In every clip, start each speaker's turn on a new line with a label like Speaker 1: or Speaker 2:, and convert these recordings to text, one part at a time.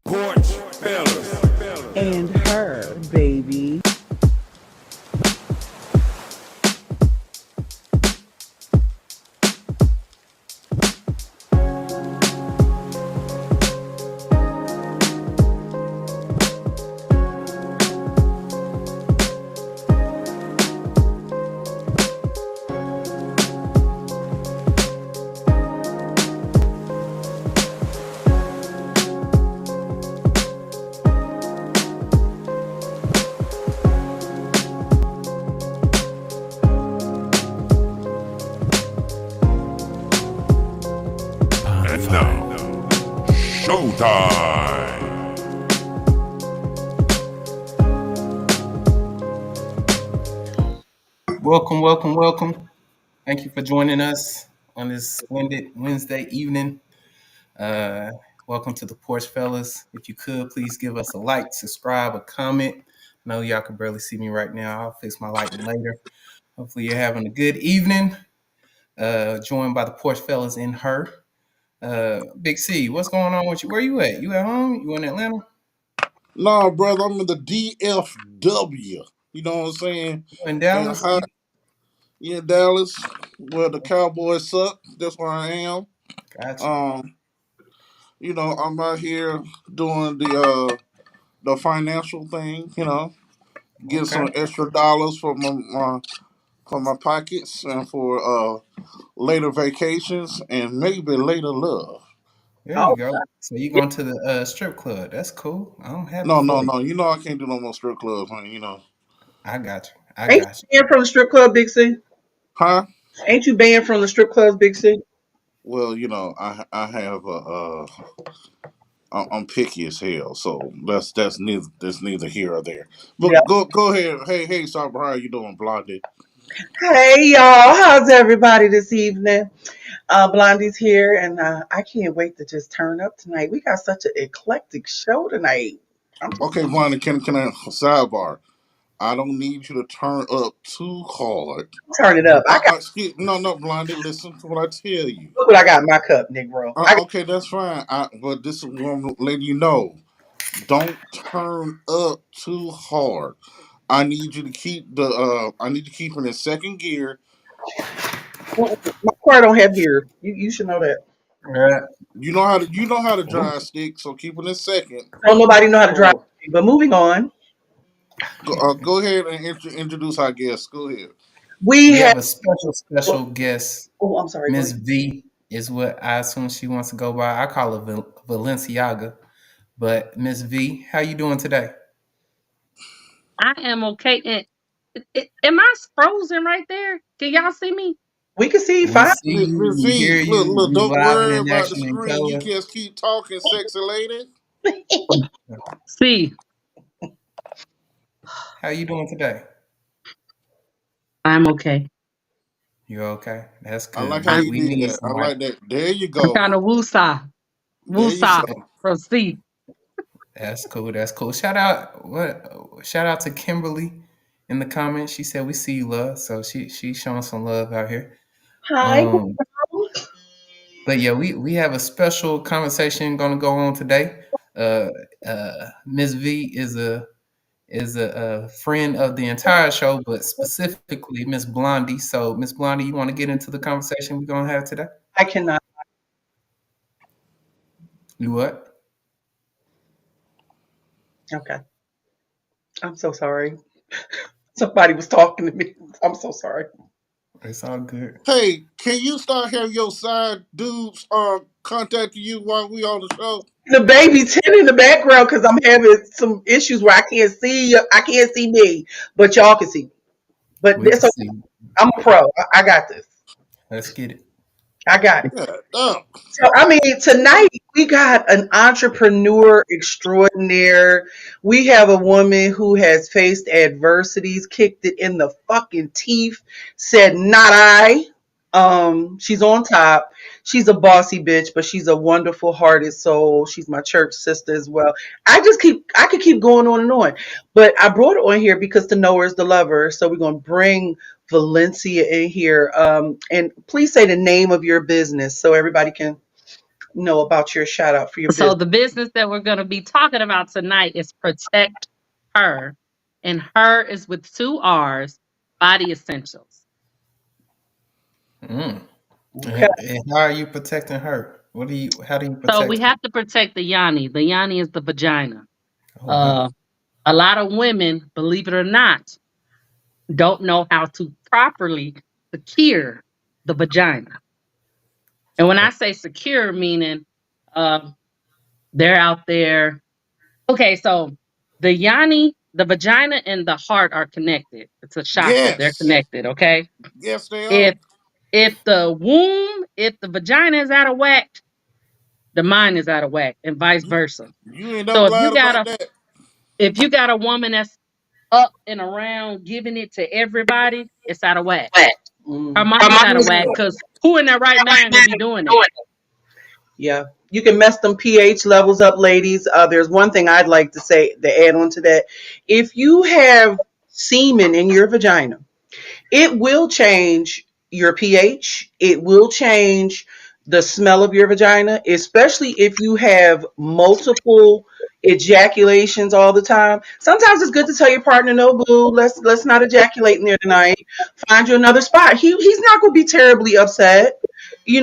Speaker 1: Porch fellas.
Speaker 2: And her, baby.
Speaker 1: And now, showtime.
Speaker 3: Welcome, welcome, welcome. Thank you for joining us on this splendid Wednesday evening. Uh, Welcome to the Porch Fellas. If you could, please give us a like, subscribe, a comment. I know y'all can barely see me right now. I'll fix my lighting later. Hopefully, you're having a good evening. Joined by the Porch Fellas and her. Big C, what's going on with you? Where you at? You at home? You in Atlanta?
Speaker 4: Nah, brother, I'm in the DFW. You know what I'm saying?
Speaker 3: You in
Speaker 4: And
Speaker 3: Dallas?
Speaker 4: hot, yeah, Dallas, where the Cowboys suck. That's where I am.
Speaker 3: Gotcha.
Speaker 4: Um, I'm out here doing the financial thing. Get
Speaker 3: Okay.
Speaker 4: some extra dollars for my pockets and for later vacations and maybe later love.
Speaker 3: There
Speaker 2: Oh,
Speaker 3: you go. So you going to the strip club? That's cool. I'm happy
Speaker 4: No, no,
Speaker 3: for you.
Speaker 4: no. You know I can't do no more strip clubs, honey.
Speaker 3: I got you. I
Speaker 5: Ain't
Speaker 3: got
Speaker 5: you banned from the strip club, Big C?
Speaker 4: Huh?
Speaker 5: Ain't you banned from the strip clubs, Big C?
Speaker 4: Well, I have I'm picky as hell, so that's neither here or there.
Speaker 5: Yeah.
Speaker 4: But go ahead. Hey, Sabra, how you doing, Blondie?
Speaker 5: Hey y'all, how's everybody this evening? Blondie's here, and I can't wait to just turn up tonight. We got such an eclectic show tonight. I'm just
Speaker 4: Okay, Blondie, can I sidebar? I don't need you to turn up too hard.
Speaker 5: turn it up.
Speaker 4: No, Blondie, listen to what I tell you.
Speaker 5: Look what I got in my cup, Negro.
Speaker 4: Okay, that's fine. But this is what I'm letting you know. Don't turn up too hard. I need you to keep I need to keep it in second gear.
Speaker 5: My car don't have gears. You should know that.
Speaker 3: you. Right.
Speaker 4: You know how to
Speaker 3: Ooh.
Speaker 4: drive stick, so keep it in second.
Speaker 5: Don't nobody know how to drive.
Speaker 4: So
Speaker 5: But moving on,
Speaker 4: go ahead and introduce our guest. Go ahead.
Speaker 5: we
Speaker 3: We
Speaker 5: have.
Speaker 3: have a special guest.
Speaker 5: Oh, I'm sorry. Go
Speaker 3: Miss
Speaker 5: ahead.
Speaker 3: V is what I assume she wants to go by. I call her Valenciaga. But Miss V, how you doing today?
Speaker 6: I am okay. And am I frozen right there? Can y'all see me?
Speaker 5: We can see you
Speaker 3: We
Speaker 5: fine.
Speaker 3: see you,
Speaker 4: Miss
Speaker 3: we hear
Speaker 4: V,
Speaker 3: you,
Speaker 4: look,
Speaker 3: you
Speaker 4: don't
Speaker 3: live and
Speaker 4: worry
Speaker 3: in
Speaker 4: about the
Speaker 3: action in
Speaker 4: screen. You
Speaker 3: color.
Speaker 4: just keep talking, sexy lady.
Speaker 6: See,
Speaker 3: How you doing today?
Speaker 6: I'm okay.
Speaker 3: You okay? That's
Speaker 4: I like
Speaker 3: good.
Speaker 4: how
Speaker 6: I'm,
Speaker 4: you
Speaker 3: We
Speaker 4: did
Speaker 3: need
Speaker 4: that. I
Speaker 3: somebody.
Speaker 4: like that. There you
Speaker 6: I'm
Speaker 4: go.
Speaker 6: kind of woosah.
Speaker 4: There you
Speaker 6: Woosah
Speaker 4: go.
Speaker 6: from C.
Speaker 3: That's cool. That's cool. Shout out what shout out to Kimberly in the comments. She said we see you, love. So she's showing some love out here.
Speaker 5: Hi.
Speaker 3: Um But yeah, we have a special conversation going to go on today. Uh, Miss V is a friend of the entire show, but specifically Miss Blondie. So Miss Blondie, you want to get into the conversation we're gonna have today?
Speaker 5: I cannot.
Speaker 3: You what?
Speaker 5: Okay. I'm so sorry. Somebody was talking to me. I'm so sorry.
Speaker 3: It's all good.
Speaker 4: Hey, can you start having your side dudes contact you while we on the show?
Speaker 5: The baby's hidden in the background because I'm having some issues where I can't see. I can't see me, but y'all can see me. But
Speaker 3: We can
Speaker 5: it's okay.
Speaker 3: see.
Speaker 5: I'm a pro. I got this.
Speaker 3: Let's get it.
Speaker 5: I got it.
Speaker 4: Yeah, no.
Speaker 5: So I mean, tonight we got an entrepreneur extraordinaire. We have a woman who has faced adversities, kicked it in the fucking teeth, said not I. She's on top. She's a bossy bitch, but she's a wonderful hearted soul. She's my church sister as well. I could keep going on and on. But I brought her on here because to know her is to love her. So we're gonna bring Valencia in here. And please say the name of your business so everybody can know about your shout out for your
Speaker 6: So
Speaker 5: business.
Speaker 6: the business that we're going to be talking about tonight is Protect Her, and her is with two R's, Body Essentials.
Speaker 3: Mm.
Speaker 5: Okay.
Speaker 3: And how are you protecting her? How do you
Speaker 6: So we
Speaker 3: protect her?
Speaker 6: have to protect the yoni. The yoni is the vagina.
Speaker 3: Oh wow.
Speaker 6: Uh, a lot of women, believe it or not, don't know how to properly secure the vagina. And when I say secure, meaning um, they're out there. Okay, so the yoni, the vagina, and the heart are connected. It's a chakra. They're
Speaker 4: Yes.
Speaker 6: connected. Okay.
Speaker 4: Yes, they are.
Speaker 6: If if the vagina is out of whack, the mind is out of whack, and vice
Speaker 4: You,
Speaker 6: versa.
Speaker 4: you ain't never
Speaker 6: So
Speaker 4: lied about that.
Speaker 6: if you got a woman that's up and around giving it to everybody, it's out of whack. Her
Speaker 5: Mm.
Speaker 6: mind is out of whack because who in their right mind gonna be doing that?
Speaker 5: Yeah. You can mess them pH levels up, ladies. There's one thing I'd like to say to add on to that. If you have semen in your vagina, it will change your pH. It will change the smell of your vagina, especially if you have multiple ejaculations all the time. Sometimes it's good to tell your partner, "No, boo, let's not ejaculate in there tonight. Find you another spot." He's not going to be terribly upset. He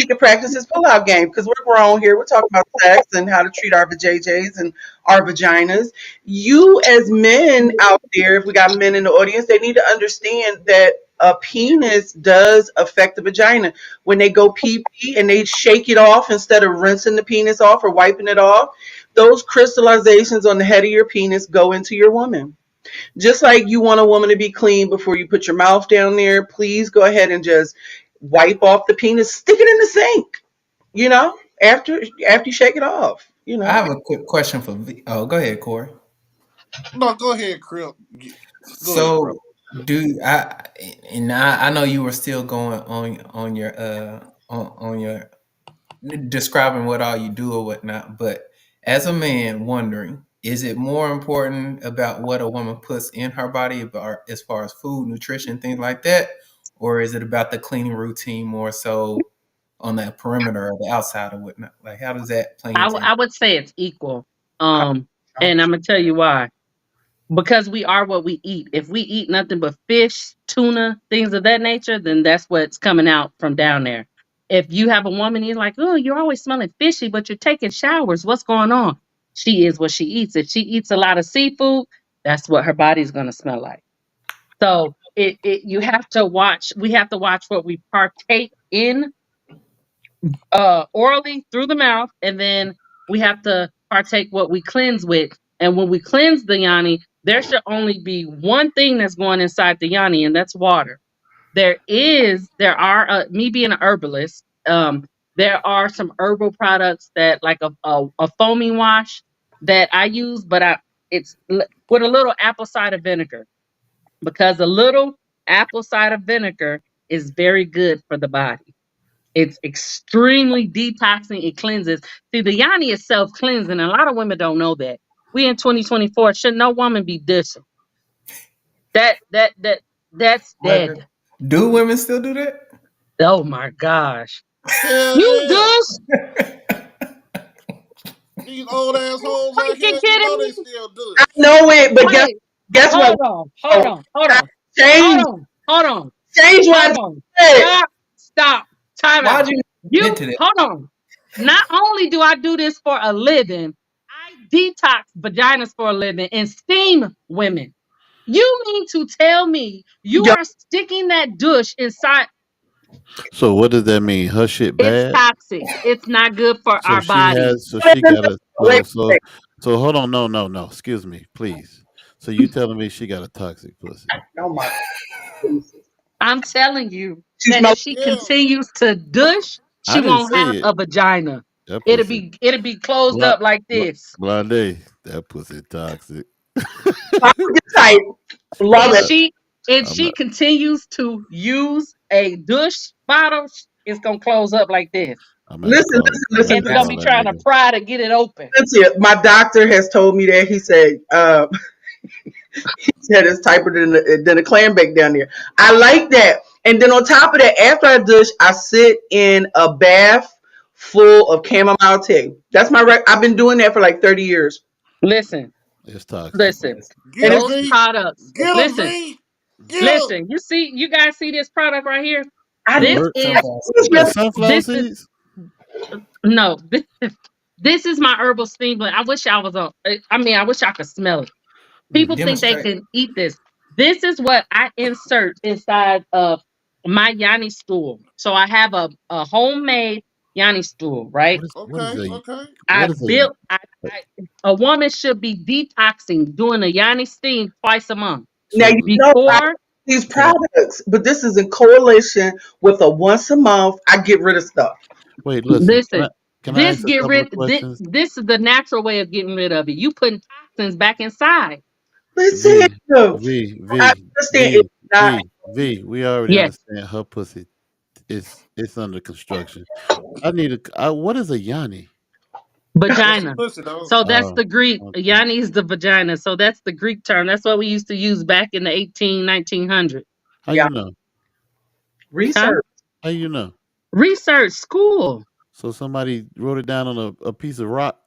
Speaker 5: can practice his pullout game because we're grown here. We're talking about sex and how to treat our vajayjays and our vaginas. You as men out there, if we got men in the audience, they need to understand that a penis does affect the vagina. When they go pee pee and they shake it off instead of rinsing the penis off or wiping it off, those crystallizations on the head of your penis go into your woman. Just like you want a woman to be clean before you put your mouth down there, please go ahead and just wipe off the penis, stick it in the sink, after you shake it off,
Speaker 3: I have a quick question for Oh, go ahead, Corey.
Speaker 4: No, go ahead, Crip. Go ahead, bro.
Speaker 3: So, do I and I know you were still going on your on your describing what all you do or whatnot, but as a man wondering, is it more important about what a woman puts in her body about, as far as food, nutrition, things like that, or is it about the cleaning routine more so on that perimeter or the outside or whatnot? Like, how does that play into it?
Speaker 6: I would say it's equal.
Speaker 5: I,
Speaker 6: And I'm gonna tell you why. Because we are what we eat. If we eat nothing but fish, tuna, things of that nature, then that's what's coming out from down there. If you have a woman, you're like, oh, you're always smelling fishy, but you're taking showers. What's going on? She is what she eats. If she eats a lot of seafood, that's what her body's gonna smell like. So it you have to watch. We have to watch what we partake in orally through the mouth, and then we have to partake what we cleanse with. And when we cleanse the yoni, there should only be one thing that's going inside the yoni, and that's water. Me being an herbalist, there are some herbal products that like a foaming wash that I use, but with a little apple cider vinegar, because a little apple cider vinegar is very good for the body. It's extremely detoxing. It cleanses. See, the yoni is self cleansing, and a lot of women don't know that. We in 2024. Should no woman be dishing? That's dead.
Speaker 3: Do women still do that?
Speaker 6: Oh my gosh.
Speaker 4: Hell
Speaker 6: You
Speaker 4: yeah.
Speaker 6: dish?
Speaker 4: These old assholes out
Speaker 6: Freaking
Speaker 4: here, you
Speaker 6: kidding
Speaker 4: know they
Speaker 6: me?
Speaker 4: still do
Speaker 5: I
Speaker 4: it.
Speaker 5: know it, but guess
Speaker 6: Wait,
Speaker 5: guess what?
Speaker 6: hold on, hold
Speaker 5: Oh,
Speaker 6: on, hold
Speaker 5: I
Speaker 6: on, hold
Speaker 5: change
Speaker 6: on, hold on,
Speaker 5: change what I
Speaker 6: hold
Speaker 5: just
Speaker 6: on.
Speaker 5: said.
Speaker 6: Stop. Time
Speaker 3: Why'd
Speaker 6: out.
Speaker 3: you get
Speaker 6: You
Speaker 3: to that?
Speaker 6: hold on. Not only do I do this for a living, I detox vaginas for a living and steam women. You mean to tell me you
Speaker 5: Yo,
Speaker 6: are sticking that douche inside?
Speaker 1: So what does that mean? Her shit
Speaker 6: It's
Speaker 1: bad?
Speaker 6: toxic. It's not good for
Speaker 1: So
Speaker 6: our
Speaker 1: she
Speaker 6: bodies.
Speaker 1: has so she got a
Speaker 5: wait, wait.
Speaker 1: so hold on, no. Excuse me, please. So you telling me she got a toxic pussy?
Speaker 5: Oh my goodness.
Speaker 6: I'm telling you
Speaker 5: She
Speaker 6: that
Speaker 5: smells.
Speaker 6: if she
Speaker 4: Yeah.
Speaker 6: continues to douche,
Speaker 1: I
Speaker 6: she
Speaker 1: didn't
Speaker 6: won't
Speaker 1: say
Speaker 6: have
Speaker 1: it.
Speaker 6: a vagina.
Speaker 1: That
Speaker 6: It'll
Speaker 1: pussy
Speaker 6: be it'll be closed
Speaker 1: blind,
Speaker 6: up like this.
Speaker 1: blonde. That pussy toxic.
Speaker 5: Toxic type. Love
Speaker 6: If
Speaker 5: it.
Speaker 1: I,
Speaker 6: she if
Speaker 1: I'm
Speaker 6: she
Speaker 1: not.
Speaker 6: continues to use a douche bottle, it's gonna close up like this.
Speaker 1: I'm gonna have to
Speaker 5: Listen,
Speaker 1: call.
Speaker 5: listen,
Speaker 1: I'm gonna
Speaker 5: listen,
Speaker 1: have
Speaker 6: And
Speaker 1: to
Speaker 6: it's gonna
Speaker 5: listen.
Speaker 6: be
Speaker 1: call that
Speaker 6: trying to
Speaker 1: nigga.
Speaker 6: pry to get it open.
Speaker 5: Listen. My doctor has told me that he said it's tighter than a clam bake down there. I like that. And then on top of that, after I douche, I sit in a bath full of chamomile tea. That's my I've been doing that for like 30 years.
Speaker 6: Listen,
Speaker 1: It's toxic.
Speaker 6: listen.
Speaker 4: Get
Speaker 5: And
Speaker 4: him,
Speaker 5: it's
Speaker 6: Those
Speaker 4: V.
Speaker 6: products.
Speaker 4: Get him,
Speaker 6: Listen,
Speaker 4: V. Get him.
Speaker 6: listen. You guys see this product right here?
Speaker 5: I
Speaker 3: Yeah,
Speaker 6: This
Speaker 1: What?
Speaker 6: is
Speaker 3: sunflower
Speaker 5: use
Speaker 3: seeds.
Speaker 5: your
Speaker 1: What? Sunflower
Speaker 6: this is
Speaker 1: seeds?
Speaker 6: no. This is my herbal steam blend. I wish I was on. I mean, I wish I could smell it. People think they
Speaker 3: Demonstrate.
Speaker 6: can eat this. This is what I insert inside of my Yanni stool. So I have a homemade Yanni stool, right?
Speaker 1: What is
Speaker 4: Okay,
Speaker 1: a
Speaker 4: okay.
Speaker 6: I
Speaker 1: what is a
Speaker 6: built. I a woman should be detoxing, doing a Yanni steam twice a month.
Speaker 5: now. You
Speaker 1: so
Speaker 5: know I
Speaker 6: Before,
Speaker 5: use these
Speaker 1: can I
Speaker 5: products, but this is in coalition with a once a month. I get rid of stuff.
Speaker 1: wait? Listen,
Speaker 6: listen,
Speaker 1: can I ask a
Speaker 6: get
Speaker 1: couple of
Speaker 6: rid.
Speaker 1: questions?
Speaker 6: This is the natural way of getting rid of it. You putting toxins back inside.
Speaker 5: Listen,
Speaker 1: V
Speaker 5: I understand it's not.
Speaker 1: V. We already
Speaker 6: Yes,
Speaker 1: understand her pussy. It's under construction. I need what is a yanni?
Speaker 4: That's a
Speaker 6: vagina.
Speaker 4: pussy, dog.
Speaker 6: So that's
Speaker 1: Oh,
Speaker 6: the Greek.
Speaker 1: okay.
Speaker 6: Yanni is the vagina. So that's the Greek term. That's what we used to use back in the 1900s.
Speaker 1: How
Speaker 5: Yeah,
Speaker 1: you know?
Speaker 6: Huh?
Speaker 5: research.
Speaker 1: How you know?
Speaker 6: Research school.
Speaker 1: So somebody wrote it down on a piece of rock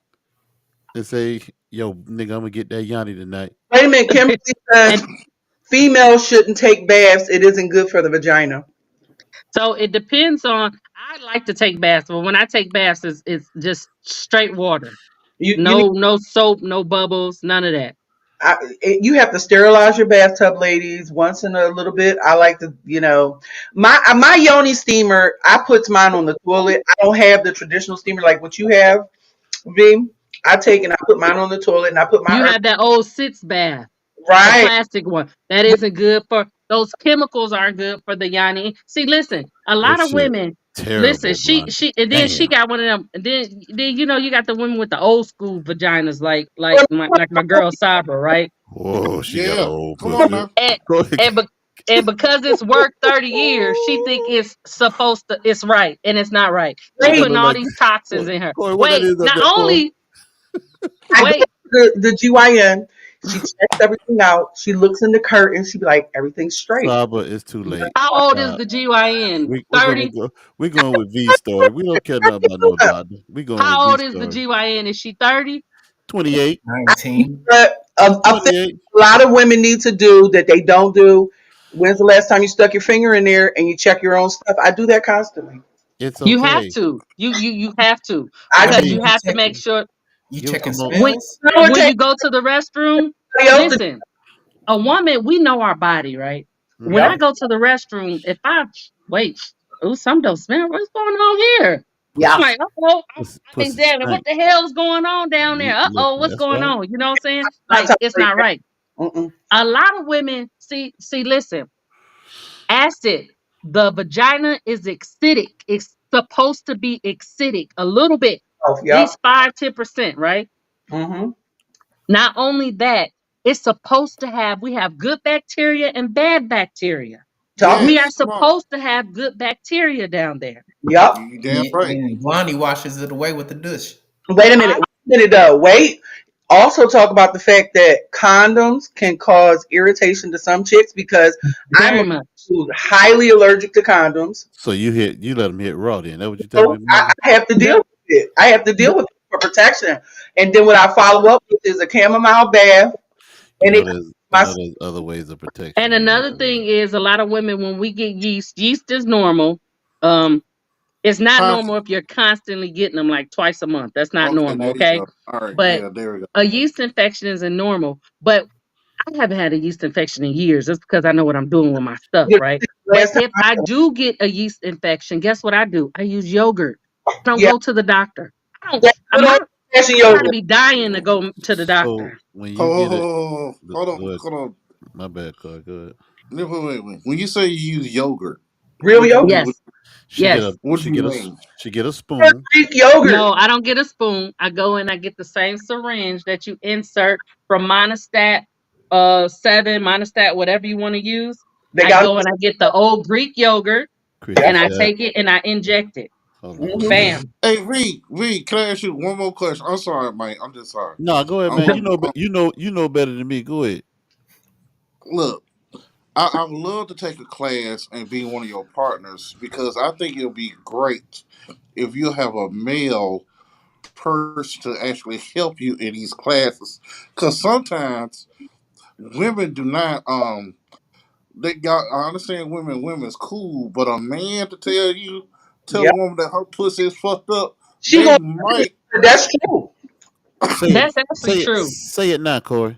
Speaker 1: and say, "Yo, nigga, I'm gonna get that yanni tonight."
Speaker 5: Wait a minute, Kimberly says
Speaker 6: And
Speaker 5: females shouldn't take baths. It isn't good for the vagina.
Speaker 6: so it depends on. I like to take baths, but when I take baths, it's just straight water.
Speaker 5: You need.
Speaker 6: No soap, no bubbles, none of that.
Speaker 5: You have to sterilize your bathtub, ladies, once in a little bit. I like to, my yoni steamer. I put mine on the toilet. I don't have the traditional steamer like what you have, V. I take and I put mine on the toilet and I put my
Speaker 6: You
Speaker 5: herb
Speaker 6: have that old sitz bath, the
Speaker 5: right.
Speaker 6: plastic one. That isn't good for those chemicals aren't good for the yoni. See, listen, a
Speaker 1: That
Speaker 6: lot of
Speaker 1: shit
Speaker 6: women listen,
Speaker 1: terrible,
Speaker 6: she
Speaker 1: man.
Speaker 6: she and then she
Speaker 1: Damn.
Speaker 6: got one of them and then you got the women with the old school vaginas like my girl Sabra, right?
Speaker 1: Whoa, she got a
Speaker 4: Yeah.
Speaker 1: old
Speaker 4: Come on
Speaker 1: pussy.
Speaker 4: now.
Speaker 6: And
Speaker 1: Go ahead.
Speaker 6: and, be, and because it's worked 30 years, she think it's right and it's not right. She
Speaker 1: What that
Speaker 5: Wait,
Speaker 6: putting
Speaker 1: look
Speaker 6: all
Speaker 1: like?
Speaker 6: these toxins
Speaker 1: Corey,
Speaker 6: in her.
Speaker 1: Corey, what that
Speaker 6: Wait,
Speaker 1: is up
Speaker 6: not
Speaker 1: there, Corey?
Speaker 6: only
Speaker 5: I go to
Speaker 6: wait,
Speaker 5: the GYN. She checks everything out. She looks in the curtain. She be like, everything's straight.
Speaker 1: Saba, it's too late.
Speaker 6: how old is
Speaker 1: Uh,
Speaker 6: the GYN?
Speaker 1: we're gonna
Speaker 6: 30?
Speaker 1: go. We're going with V's story. We don't care nothing about no doctor. We going with
Speaker 6: How old
Speaker 1: V's
Speaker 6: is the
Speaker 1: story.
Speaker 6: GYN? Is she 30?
Speaker 1: 28.
Speaker 3: 19.
Speaker 5: But a thing
Speaker 1: 28.
Speaker 5: a lot of women need to do that they don't do. When's the last time you stuck your finger in there and you check your own stuff? I do that constantly.
Speaker 1: It's
Speaker 6: You have
Speaker 1: okay.
Speaker 6: to. You have to
Speaker 5: I
Speaker 3: Now,
Speaker 5: do.
Speaker 6: because
Speaker 3: V,
Speaker 6: you
Speaker 1: V,
Speaker 6: have to make sure
Speaker 3: you
Speaker 1: give
Speaker 3: checking
Speaker 1: some more.
Speaker 6: when
Speaker 3: smells?
Speaker 5: I would
Speaker 6: when
Speaker 5: take
Speaker 6: you go to the restroom,
Speaker 5: somebody else to.
Speaker 6: listen, a woman, we know our body, right? When
Speaker 1: Hmm.
Speaker 6: I
Speaker 5: Yep.
Speaker 6: go to the restroom, if I wait, oh, some don't smell. What's going on here? I'm
Speaker 5: Yeah.
Speaker 1: Pussy,
Speaker 6: like, oh, I'm
Speaker 1: pussy
Speaker 6: examining what
Speaker 1: stank.
Speaker 6: the hell's going on down there.
Speaker 1: Listen,
Speaker 6: What's
Speaker 1: that's
Speaker 6: going
Speaker 1: right.
Speaker 6: on? You know what I'm saying?
Speaker 5: Not
Speaker 6: Like, it's
Speaker 5: tolerate
Speaker 6: not
Speaker 5: that.
Speaker 6: right.
Speaker 5: Mm-mm.
Speaker 6: A lot of women listen, acid. The vagina is acidic. It's supposed to be acidic a little bit,
Speaker 5: Oh,
Speaker 6: at
Speaker 5: yep.
Speaker 6: least 5-10%, right?
Speaker 5: Mm-hmm.
Speaker 6: Not only that, it's supposed to have, we have good bacteria and bad bacteria.
Speaker 5: Talk me.
Speaker 6: We are
Speaker 4: Yes. Come on.
Speaker 6: supposed to have good bacteria down there.
Speaker 5: Yep.
Speaker 4: You damn
Speaker 3: Yeah,
Speaker 4: right.
Speaker 3: and Blondie washes it away with the dish.
Speaker 5: Wait a minute.
Speaker 6: Huh?
Speaker 5: Wait a minute though. Wait. Also talk about the fact that condoms can cause irritation to some chicks because I'm
Speaker 6: Very much.
Speaker 5: highly allergic to condoms.
Speaker 1: So you let him hit raw. Then that what you telling
Speaker 5: So
Speaker 1: me, Maggie?
Speaker 5: I have to deal
Speaker 6: The,
Speaker 5: with it. I have to deal
Speaker 6: the,
Speaker 5: with it for protection. And then what I follow up with is a chamomile bath
Speaker 1: You
Speaker 5: and
Speaker 1: know
Speaker 5: it
Speaker 1: there's you
Speaker 5: my
Speaker 1: know there's other ways of
Speaker 6: and
Speaker 1: protection. You know
Speaker 6: another
Speaker 1: that, right?
Speaker 6: thing is a lot of women, when we get yeast is normal. Um, it's not
Speaker 4: Huh?
Speaker 6: normal if you're constantly getting them like twice a month. That's not
Speaker 4: Okay,
Speaker 6: normal,
Speaker 4: there you
Speaker 6: okay?
Speaker 4: go. All right.
Speaker 6: But
Speaker 4: Yeah, there we go.
Speaker 6: a yeast infection isn't normal. But I haven't had a yeast infection in years. That's because I know what I'm doing with my stuff, right? But
Speaker 5: last time
Speaker 6: if I do get a yeast infection, guess what I do? I use yogurt. I don't
Speaker 5: yeah,
Speaker 6: go to the doctor. I don't.
Speaker 5: that good old fashioned
Speaker 6: I gotta
Speaker 5: yogurt.
Speaker 6: be dying to go to the
Speaker 1: So
Speaker 6: doctor.
Speaker 1: when you
Speaker 4: Hold,
Speaker 1: get
Speaker 4: hold,
Speaker 1: it,
Speaker 4: hold, hold on.
Speaker 1: good.
Speaker 4: Hold on.
Speaker 1: My bad, Corey. Good.
Speaker 4: Wait. When you say you use yogurt,
Speaker 5: Real
Speaker 4: what you
Speaker 5: yogurt.
Speaker 4: do?
Speaker 6: Yes,
Speaker 1: She get a
Speaker 6: yes.
Speaker 4: What do you mean?
Speaker 1: she get a spoon.
Speaker 5: Greek yogurt.
Speaker 6: No, I don't get a spoon. I go and I get the same syringe that you insert from Monistat 7, Monistat, whatever you want to use.
Speaker 5: They
Speaker 6: I
Speaker 5: got
Speaker 6: go and I get the old Greek yogurt
Speaker 5: yeah.
Speaker 6: and I
Speaker 1: Christian.
Speaker 6: take it and I inject it.
Speaker 1: Hold on.
Speaker 5: Mm-hmm.
Speaker 6: Bam.
Speaker 4: Hey, Reed, can I ask you one more question? I'm sorry, Mike. I'm just sorry.
Speaker 1: No, go ahead,
Speaker 4: I'm,
Speaker 1: man.
Speaker 4: I'm, I'm
Speaker 1: You know better than me. Go ahead.
Speaker 4: look. I would love to take a class and be one of your partners because I think it'll be great if you have a male person to actually help you in these classes. Because sometimes women do not they got I understand women's cool, but a man to tell a
Speaker 5: Yep.
Speaker 4: woman that her pussy is fucked up,
Speaker 5: She
Speaker 4: they
Speaker 5: gonna.
Speaker 4: might
Speaker 5: That's true.
Speaker 1: Say it.
Speaker 6: That's actually
Speaker 1: Say it.
Speaker 6: true.
Speaker 1: Say it now, Corey.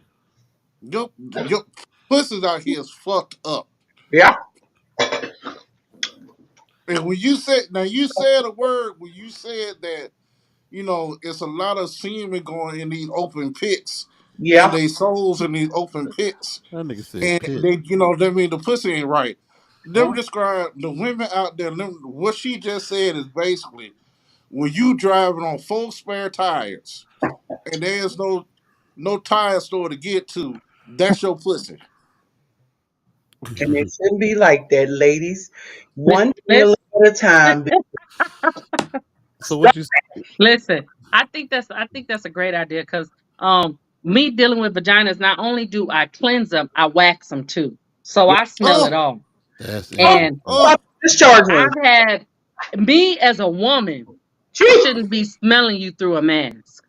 Speaker 4: your pussy's out here is fucked up.
Speaker 5: Yeah.
Speaker 4: And when you said now you said a word when you said that it's a lot of semen going in these open pits and
Speaker 5: Yeah.
Speaker 4: they souls in these open pits.
Speaker 1: That nigga said
Speaker 4: And
Speaker 1: pit.
Speaker 4: that mean the pussy ain't right. Let me describe the women out there. What she just said is basically when you driving on full spare tires and there's no tire store to get to, that's your pussy.
Speaker 5: And it shouldn't be like that, ladies.
Speaker 6: Li-
Speaker 5: One meal
Speaker 6: Listen,
Speaker 5: at a time.
Speaker 1: So what you?
Speaker 6: listen. I think that's a great idea because me dealing with vaginas. Not only do I cleanse them, I wax them too, so I smell it
Speaker 4: Oh,
Speaker 6: all.
Speaker 1: That's
Speaker 5: Oh,
Speaker 6: And
Speaker 1: interesting.
Speaker 5: about
Speaker 4: oh,
Speaker 5: discharge
Speaker 6: I've
Speaker 5: me.
Speaker 6: had me as a woman. I
Speaker 5: Gee.
Speaker 6: shouldn't be smelling you through a mask.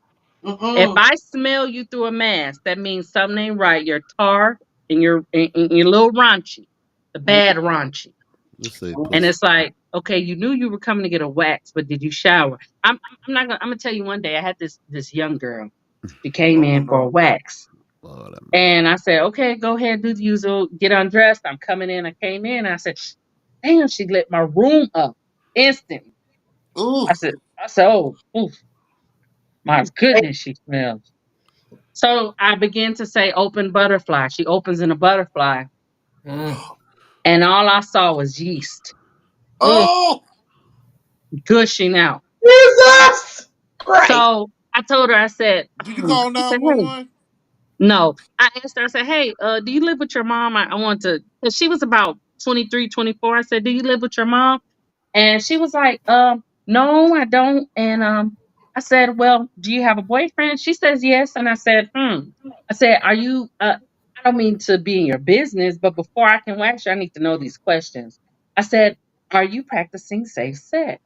Speaker 6: If
Speaker 5: Mm-mm.
Speaker 6: I smell you through a mask, that means something ain't right. You're tar and you're a little raunchy, the bad raunchy.
Speaker 1: Let's say
Speaker 6: And
Speaker 1: pussy.
Speaker 6: it's like, okay, you knew you were coming to get a wax, but did you shower? I'm not gonna. I'm gonna tell you one day. I had this young girl. She came
Speaker 4: oh
Speaker 6: in for a
Speaker 4: no.
Speaker 6: wax,
Speaker 1: Lord have mercy.
Speaker 6: and I said, okay, go ahead, do the usual, get undressed. I'm coming in. I came in. I said, damn, she lit my room up instantly.
Speaker 4: Ooh.
Speaker 6: I said, oh, oof, my goodness, she smells. So I began to say, open butterfly. She opens in a butterfly,
Speaker 3: Mm.
Speaker 6: and all I saw was yeast
Speaker 5: Mm.
Speaker 4: Oh.
Speaker 6: gushing out.
Speaker 5: Jesus Christ.
Speaker 6: So I told her, I said,
Speaker 4: Did you call
Speaker 6: I said, hey,
Speaker 4: 911?
Speaker 6: no. I asked her, I said, hey, do you live with your mom? I want to, because she was about 23, 24. I said, do you live with your mom? And she was like, no, I don't. And I said, well, do you have a boyfriend? She says yes. And I said, I said, are you I don't mean to be in your business, but before I can wax you, I need to know these questions. I said, are you practicing safe sex?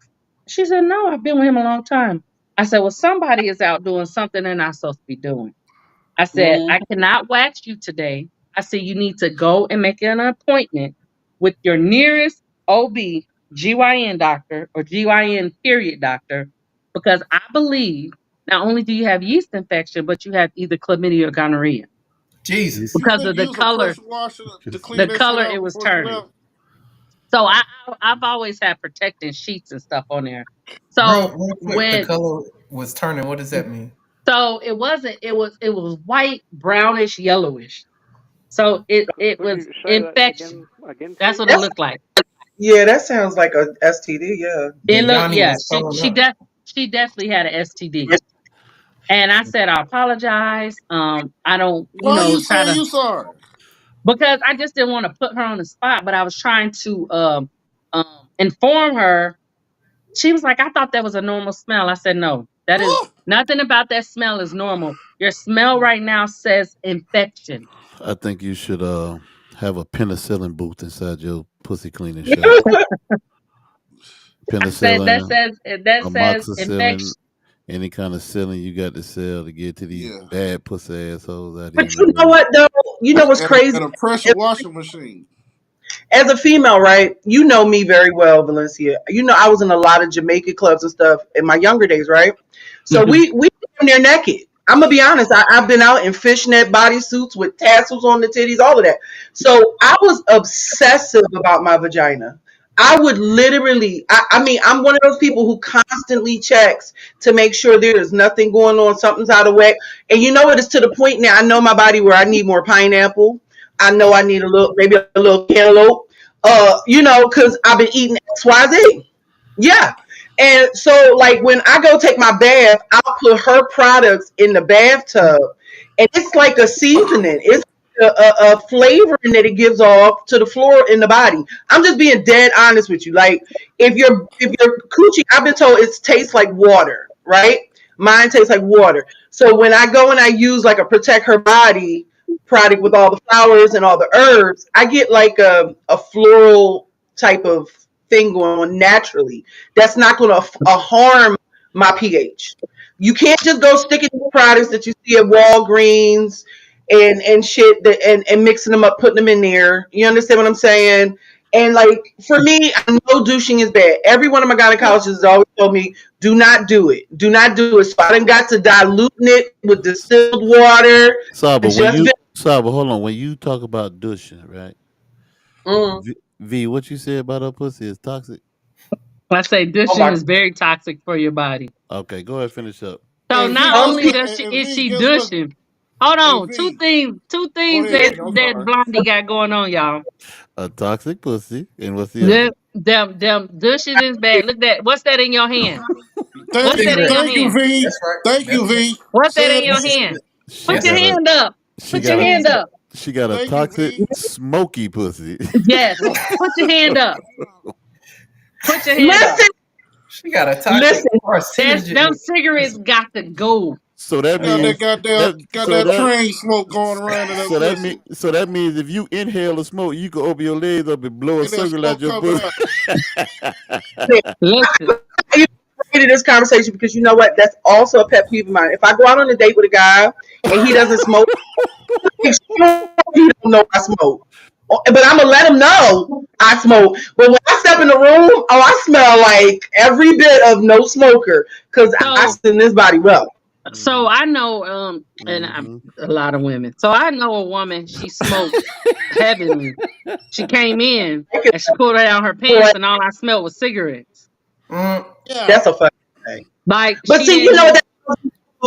Speaker 6: She said, no, I've been with him a long time. I said, well, somebody is out doing something they're not supposed to be doing. I said,
Speaker 4: Mm.
Speaker 6: I cannot wax you today. I said, you need to go and make an appointment with your nearest OB/GYN doctor or GYN period doctor because I believe not only do you have yeast infection, but you have either chlamydia or gonorrhea
Speaker 3: Jesus.
Speaker 4: You
Speaker 6: because
Speaker 4: couldn't
Speaker 6: of the
Speaker 4: use a
Speaker 6: color,
Speaker 4: pressure washer to clean
Speaker 6: the
Speaker 4: that shit
Speaker 6: color
Speaker 4: out
Speaker 6: it was
Speaker 4: before you
Speaker 6: turning.
Speaker 4: left?
Speaker 6: So I've always had protecting sheets and stuff on there. So
Speaker 3: Real quick, the
Speaker 6: when
Speaker 3: color was turning. What does that mean?
Speaker 6: so it wasn't it was white, brownish, yellowish. So it
Speaker 2: Could
Speaker 6: was
Speaker 2: you say that
Speaker 6: infection.
Speaker 2: again,
Speaker 6: That's
Speaker 2: please?
Speaker 6: what it
Speaker 5: That's
Speaker 6: looked like.
Speaker 5: yeah, that sounds like a STD, yeah.
Speaker 6: It
Speaker 3: The
Speaker 6: looked,
Speaker 3: Yanni
Speaker 6: yeah.
Speaker 3: was
Speaker 6: She
Speaker 3: showing
Speaker 6: she
Speaker 3: up.
Speaker 6: def she definitely had an STD. And I said I apologize. I don't,
Speaker 4: Why are you
Speaker 6: try
Speaker 4: saying
Speaker 6: to
Speaker 4: you sorry?
Speaker 6: because I just didn't want to put her on the spot, but I was trying to inform her. She was like, I thought that was a normal smell. I said, no, that is
Speaker 4: Oh,
Speaker 6: nothing about that smell is normal. Your smell right now says infection.
Speaker 1: I think you should have a penicillin booth inside your pussy cleaning shop.
Speaker 6: I said
Speaker 1: Penicillin,
Speaker 6: that says
Speaker 1: amoxicillin,
Speaker 6: infection.
Speaker 1: any kind of ceiling you got to sell to get to these
Speaker 4: yeah.
Speaker 1: bad pussy assholes out here
Speaker 5: But
Speaker 1: in the
Speaker 5: you know
Speaker 1: world.
Speaker 5: what though? You know what's crazy?
Speaker 4: And a pressure washing machine.
Speaker 5: As a female, right? You know me very well, Valencia. You know I was in a lot of Jamaican clubs and stuff in my younger days, right? So
Speaker 6: Mhm.
Speaker 5: we in there naked. I'm gonna be honest. I've been out in fishnet bodysuits with tassels on the titties, all of that. So I was obsessive about my vagina. I would literally. I mean, I'm one of those people who constantly checks to make sure there is nothing going on, something's out of whack. And you know what? It's to the point now. I know my body where I need more pineapple. I know I need a little, maybe a little cantaloupe. Because I've been eating XYZ. Yeah. And so, like, when I go take my bath, I'll put her products in the bathtub, and it's like a seasoning. It's a flavoring that it gives off to the floor in the body. I'm just being dead honest with you. Like, if your coochie, I've been told it tastes like water, right? Mine tastes like water. So when I go and I use like a protect her body product with all the flowers and all the herbs, I get like a floral type of thing going on naturally. That's not going to harm my pH. You can't just go sticking to products that you see at Walgreens and shit that and mixing them up, putting them in there. You understand what I'm saying? And like for me, I know douching is bad. Every one of my gynecologists has always told me, do not do it. Do not do it. So I done got to diluting it with distilled water
Speaker 1: Saba,
Speaker 5: and
Speaker 1: when
Speaker 5: just
Speaker 1: you Saba, hold on. When you talk about douching, right?
Speaker 5: mm,
Speaker 1: V, what you said about her pussy is toxic.
Speaker 6: I say
Speaker 5: oh
Speaker 6: douching
Speaker 5: my
Speaker 6: is very toxic for your body.
Speaker 1: Okay, go ahead, finish up.
Speaker 6: So
Speaker 4: And V,
Speaker 6: not
Speaker 4: guess
Speaker 6: only
Speaker 5: um
Speaker 4: what?
Speaker 6: does she
Speaker 4: And
Speaker 6: is
Speaker 4: V,
Speaker 6: she
Speaker 4: guess what?
Speaker 6: douching. Hold
Speaker 4: Hey
Speaker 6: on,
Speaker 4: V,
Speaker 6: two
Speaker 4: go
Speaker 6: things
Speaker 4: ahead,
Speaker 6: that
Speaker 4: V. I'm
Speaker 6: that
Speaker 4: sorry.
Speaker 6: Blondie got going on, y'all.
Speaker 1: A toxic pussy, and what's the other
Speaker 6: Them,
Speaker 1: one?
Speaker 6: them douching is bad. Look that. What's that in your hand? What's that in
Speaker 3: Cigarette.
Speaker 6: your
Speaker 4: Thank you,
Speaker 6: hand?
Speaker 4: V.
Speaker 3: That's right.
Speaker 4: Thank
Speaker 3: That's
Speaker 4: you,
Speaker 3: it.
Speaker 4: V.
Speaker 6: What's that in
Speaker 4: Said
Speaker 6: your
Speaker 3: That's
Speaker 4: again.
Speaker 6: hand?
Speaker 3: it.
Speaker 1: She
Speaker 6: Put
Speaker 3: That's
Speaker 6: your
Speaker 1: got
Speaker 3: it.
Speaker 1: a
Speaker 6: hand up.
Speaker 1: she
Speaker 6: Put
Speaker 3: That's
Speaker 6: your
Speaker 1: got a
Speaker 3: it.
Speaker 6: hand up.
Speaker 1: she got a
Speaker 4: Thank you,
Speaker 1: toxic
Speaker 4: V.
Speaker 1: smoky pussy.
Speaker 6: Yes. Put your hand up. Put your hand up.
Speaker 5: listen,
Speaker 3: She got a toxic
Speaker 5: listen,
Speaker 6: Them
Speaker 3: carcinogen.
Speaker 6: cigarettes got to go.
Speaker 1: So that
Speaker 4: Got that
Speaker 1: means
Speaker 4: goddamn
Speaker 1: that
Speaker 4: got
Speaker 1: so
Speaker 4: that
Speaker 1: that
Speaker 4: train smoke going around in that pussy.
Speaker 1: so that means if you inhale the smoke, you can open your legs up and blow a
Speaker 4: And that
Speaker 1: circle out
Speaker 4: smoke
Speaker 1: your
Speaker 4: coming
Speaker 1: pussy.
Speaker 4: out.
Speaker 6: Listen.
Speaker 5: you created this conversation because you know what? That's also a pet peeve of mine. If I go out on a date with a guy and he doesn't smoke, make sure he don't know I smoke. But I'm gonna let him know I smoke. But when I step in the room, oh, I smell like every bit of no smoker because I
Speaker 6: So
Speaker 5: send this body well.
Speaker 6: so
Speaker 1: Mhm.
Speaker 6: I know and
Speaker 1: Mhm.
Speaker 6: a lot of women. So I know a woman, she smoked heavily. She came in and she pulled down her
Speaker 5: Boy,
Speaker 6: pants and all I smelled was cigarettes.
Speaker 3: Mm,
Speaker 4: Yeah.
Speaker 5: that's a fucking thing.
Speaker 6: Like
Speaker 5: But
Speaker 6: she
Speaker 5: see, you
Speaker 6: didn't
Speaker 5: know what?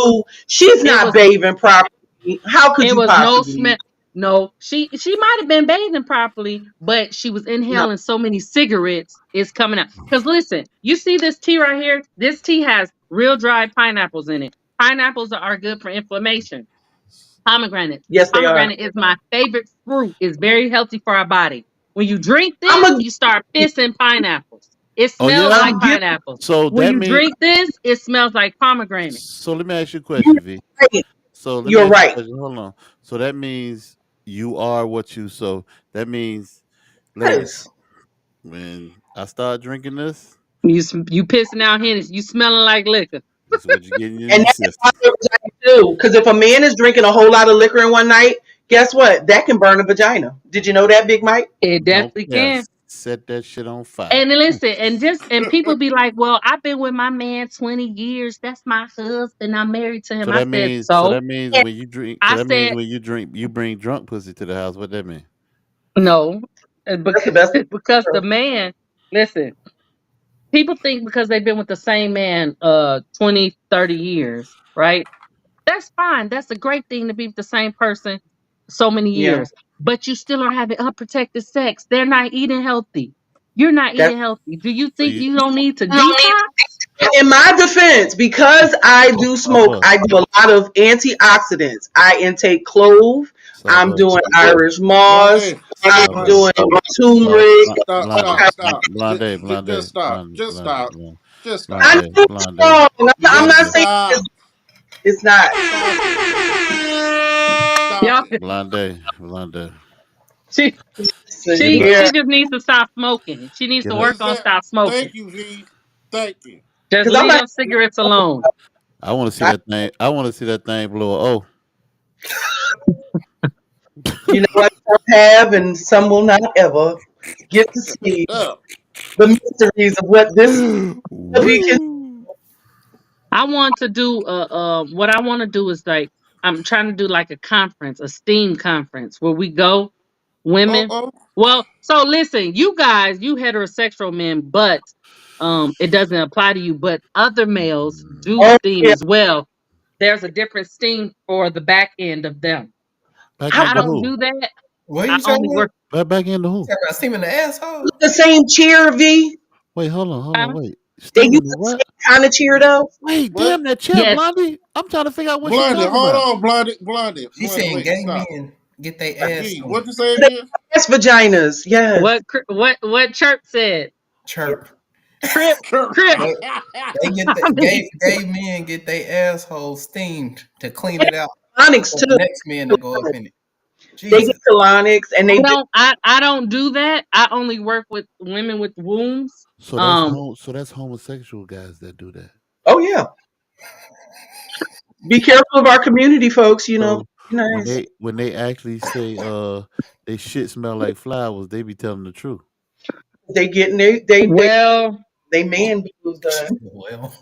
Speaker 6: even
Speaker 5: She's
Speaker 6: it
Speaker 5: not
Speaker 6: was
Speaker 5: bathing properly. How could
Speaker 6: it
Speaker 5: you
Speaker 6: was no
Speaker 5: possibly?
Speaker 6: smell. No, she might have been bathing properly, but she was
Speaker 5: No,
Speaker 6: inhaling so many cigarettes, it's coming out. Because listen, you see this tea right here? This tea has real dried pineapples in it. Pineapples are good for inflammation. Pomegranate.
Speaker 5: yes, they are.
Speaker 6: Pomegranate is my favorite fruit. It's very healthy for our body. When you drink
Speaker 5: I'm
Speaker 6: this,
Speaker 5: a.
Speaker 6: you start pissing pineapples. It
Speaker 1: Oh
Speaker 6: smells
Speaker 1: yeah.
Speaker 6: like
Speaker 5: I'm giving
Speaker 6: pineapple.
Speaker 1: So
Speaker 6: When
Speaker 1: that
Speaker 6: you
Speaker 1: means
Speaker 6: drink this, it smells like pomegranate.
Speaker 1: so let me ask you a
Speaker 5: you
Speaker 1: question, V.
Speaker 5: right.
Speaker 1: So let me
Speaker 5: You're
Speaker 1: ask you a
Speaker 5: right.
Speaker 1: question. Hold on. So that means you are what you so that means
Speaker 5: Yes.
Speaker 1: ladies, when I start drinking this,
Speaker 6: You pissing out Henny. You smelling like liquor.
Speaker 1: this is what you're getting in
Speaker 5: And
Speaker 1: your
Speaker 5: that can
Speaker 1: system.
Speaker 5: bother a vagina too. Because if a man is drinking a whole lot of liquor in one night, guess what? That can burn a vagina. Did you know that, Big Mike?
Speaker 6: It
Speaker 1: Don't
Speaker 6: definitely
Speaker 1: care.
Speaker 6: can.
Speaker 1: Set that shit on fire.
Speaker 6: And then listen, and people be like, "Well, I've been with my man 20 years. That's my husband. I'm married to him." I said,
Speaker 1: So
Speaker 6: "So."
Speaker 1: that means
Speaker 5: Yeah,
Speaker 1: when you drink so
Speaker 6: I
Speaker 1: that means
Speaker 6: said,
Speaker 1: when you drink you bring drunk pussy to the house. What that mean?
Speaker 6: "No,"
Speaker 5: that's the
Speaker 6: because
Speaker 5: best.
Speaker 6: because the man. Listen, people think because they've been with the same man 20, 30 years, right? That's fine. That's a great thing to be with the same person so many
Speaker 5: Yeah,
Speaker 6: years. But you still are having unprotected sex. They're not eating healthy. You're not
Speaker 5: that's
Speaker 6: eating healthy. Do you
Speaker 1: So
Speaker 6: think
Speaker 1: you
Speaker 6: you don't need to
Speaker 5: you don't need.
Speaker 6: detox?
Speaker 5: In my defense, because I do smoke,
Speaker 1: Saba,
Speaker 5: I do a lot of antioxidants. I intake clove. I'm
Speaker 1: Saba,
Speaker 5: doing Irish moss.
Speaker 4: Blondie,
Speaker 5: I'm
Speaker 1: Saba,
Speaker 5: doing
Speaker 1: Saba,
Speaker 5: turmeric.
Speaker 4: stop, stop.
Speaker 1: blonde,
Speaker 4: Just stop.
Speaker 1: blonde,
Speaker 4: Just
Speaker 1: blonde,
Speaker 4: stop.
Speaker 1: blonde,
Speaker 4: Just stop.
Speaker 5: I
Speaker 1: blonde,
Speaker 5: know it's
Speaker 1: blonde,
Speaker 5: wrong. I'm
Speaker 4: Just
Speaker 5: not
Speaker 1: blonde,
Speaker 5: saying
Speaker 4: stop.
Speaker 5: it's not.
Speaker 4: Stop it. Stop
Speaker 6: Y'all,
Speaker 4: it.
Speaker 1: blonde.
Speaker 6: she
Speaker 5: So
Speaker 1: Give
Speaker 6: she
Speaker 1: her,
Speaker 5: yeah,
Speaker 6: she just needs to stop smoking. She needs to
Speaker 1: give her.
Speaker 6: work on stop smoking.
Speaker 4: Thank you, V. Thank you.
Speaker 6: Just
Speaker 5: because I'm
Speaker 6: leave
Speaker 5: not.
Speaker 6: them cigarettes alone.
Speaker 1: I want to see
Speaker 5: I,
Speaker 1: that thing. I want to see that thing blow. Oh,
Speaker 5: you know what? Some have, and some will not ever get to see
Speaker 4: Up.
Speaker 5: the mysteries of what this will be.
Speaker 1: woo!
Speaker 6: I want to do what I want to do is like I'm trying to do like a conference, a STEAM conference where we go women.
Speaker 4: Uh-oh.
Speaker 6: Well, so listen, you guys, you heterosexual men, but it doesn't apply to you, but other males do
Speaker 5: Oh
Speaker 6: STEAM
Speaker 5: yeah,
Speaker 6: as well. There's a different STEAM for the back end of them.
Speaker 1: Back
Speaker 5: how
Speaker 6: I
Speaker 1: into
Speaker 5: come
Speaker 6: don't
Speaker 1: who?
Speaker 6: do that.
Speaker 3: what
Speaker 6: I
Speaker 3: you
Speaker 6: only
Speaker 3: talking about?
Speaker 6: work
Speaker 1: Back into who?
Speaker 3: Talking about steaming the asshole?
Speaker 5: the same cheer, V?
Speaker 1: Wait, hold on,
Speaker 6: uh,
Speaker 1: wait.
Speaker 5: They
Speaker 1: Steaming
Speaker 5: use
Speaker 1: the
Speaker 5: the
Speaker 1: what?
Speaker 5: same kind of cheer though.
Speaker 1: Wait,
Speaker 4: What?
Speaker 1: damn that chair,
Speaker 6: yes.
Speaker 1: Blondie. I'm trying to figure out what she
Speaker 4: Blondie,
Speaker 1: talking
Speaker 4: hold
Speaker 1: about.
Speaker 4: on, Blondie. Blondie.
Speaker 3: She's
Speaker 4: Blondie,
Speaker 3: saying
Speaker 4: wait.
Speaker 3: gay
Speaker 4: Stop.
Speaker 3: men get their ass
Speaker 4: V,
Speaker 3: steamed.
Speaker 4: what you say again?
Speaker 5: Yes, vaginas. Yes.
Speaker 6: What Chirp said.
Speaker 3: Chirp.
Speaker 6: Crip, crip.
Speaker 3: They, they get the
Speaker 6: I mean,
Speaker 3: gay men get their assholes steamed to clean it out
Speaker 5: Onyx
Speaker 3: for
Speaker 5: too.
Speaker 3: the next men to go up in it.
Speaker 5: They get
Speaker 3: Jesus.
Speaker 5: colonics and they do.
Speaker 6: I don't do that. I only work with women with wombs.
Speaker 1: So that's homosexual guys that do that.
Speaker 5: Oh yeah, be careful of our community, folks.
Speaker 1: So
Speaker 5: Be nice.
Speaker 1: when they actually say they shit smell like flowers, they be telling the truth.
Speaker 5: They getting
Speaker 6: Well,
Speaker 5: they man blues done.
Speaker 3: Well,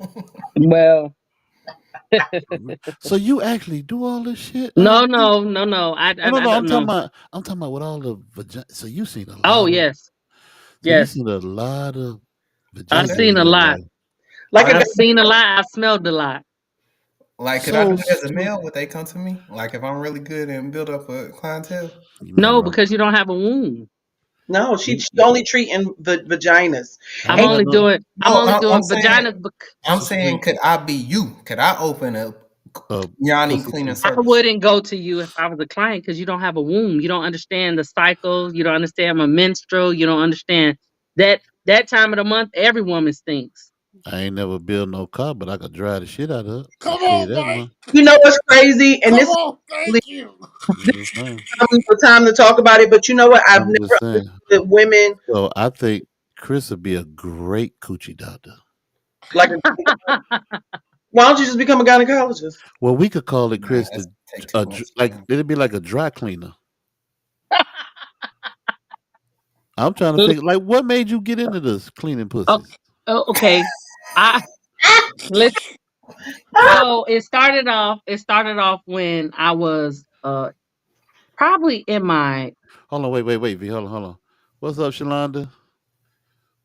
Speaker 6: well.
Speaker 1: So you actually do all this shit?
Speaker 6: No.
Speaker 1: No, no,
Speaker 6: I
Speaker 1: no.
Speaker 6: don't know.
Speaker 1: I'm talking about with all the vagina. So you seen a
Speaker 6: Oh
Speaker 1: lot of.
Speaker 6: yes,
Speaker 1: So you
Speaker 6: yes.
Speaker 1: seen a lot of
Speaker 6: I've
Speaker 1: vaginas
Speaker 6: seen
Speaker 1: in
Speaker 6: a
Speaker 1: your
Speaker 6: lot.
Speaker 1: life.
Speaker 5: Like a
Speaker 3: I
Speaker 5: guy.
Speaker 6: I've seen a lot. I've smelled a lot.
Speaker 3: like, could I do
Speaker 1: So,
Speaker 3: it as a
Speaker 1: so
Speaker 3: male? Would they come to me? Like, if I'm really good and build up a clientele?
Speaker 1: you man
Speaker 6: No,
Speaker 1: wrong.
Speaker 6: because you don't have a womb.
Speaker 5: No,
Speaker 1: You,
Speaker 5: she only treating vaginas.
Speaker 1: I ain't got no.
Speaker 6: I'm
Speaker 3: No,
Speaker 6: only
Speaker 3: I'm
Speaker 6: doing
Speaker 3: saying,
Speaker 6: vaginas.
Speaker 3: I'm
Speaker 1: So
Speaker 3: saying,
Speaker 1: wait,
Speaker 3: could I be you? Could I open a Yanni
Speaker 1: pussy
Speaker 3: cleaning
Speaker 1: clip.
Speaker 6: I
Speaker 3: service?
Speaker 6: wouldn't go to you if I was a client because you don't have a womb. You don't understand the cycles. You don't understand my menstrual. You don't understand that time of the month. Every woman stinks.
Speaker 1: I ain't never built no car, but I could drive the shit out of it. I
Speaker 4: Come
Speaker 1: tell you
Speaker 4: on,
Speaker 1: that
Speaker 4: Mike.
Speaker 1: much.
Speaker 5: You know what's crazy? And
Speaker 4: Come
Speaker 5: this is
Speaker 4: on.
Speaker 5: really
Speaker 4: Thank you.
Speaker 1: I'm just saying.
Speaker 5: coming for time to talk about it. But you know what? I've
Speaker 1: I'm just
Speaker 5: never
Speaker 1: saying.
Speaker 5: understood women
Speaker 1: So I think Chris would be a great coochie doctor.
Speaker 5: like. Why don't you just become a gynecologist?
Speaker 1: Well, we could call it
Speaker 3: Nah,
Speaker 1: Chris
Speaker 3: that's
Speaker 1: the
Speaker 3: take too much
Speaker 1: like
Speaker 3: time.
Speaker 1: it'd be like a dry cleaner. I'm trying to figure like what made you get into this cleaning
Speaker 6: Oh,
Speaker 1: pussies?
Speaker 6: okay. I let's. So it started off. It started off when I was probably in my.
Speaker 1: Hold on, wait, V, hold on. What's up, Shalonda?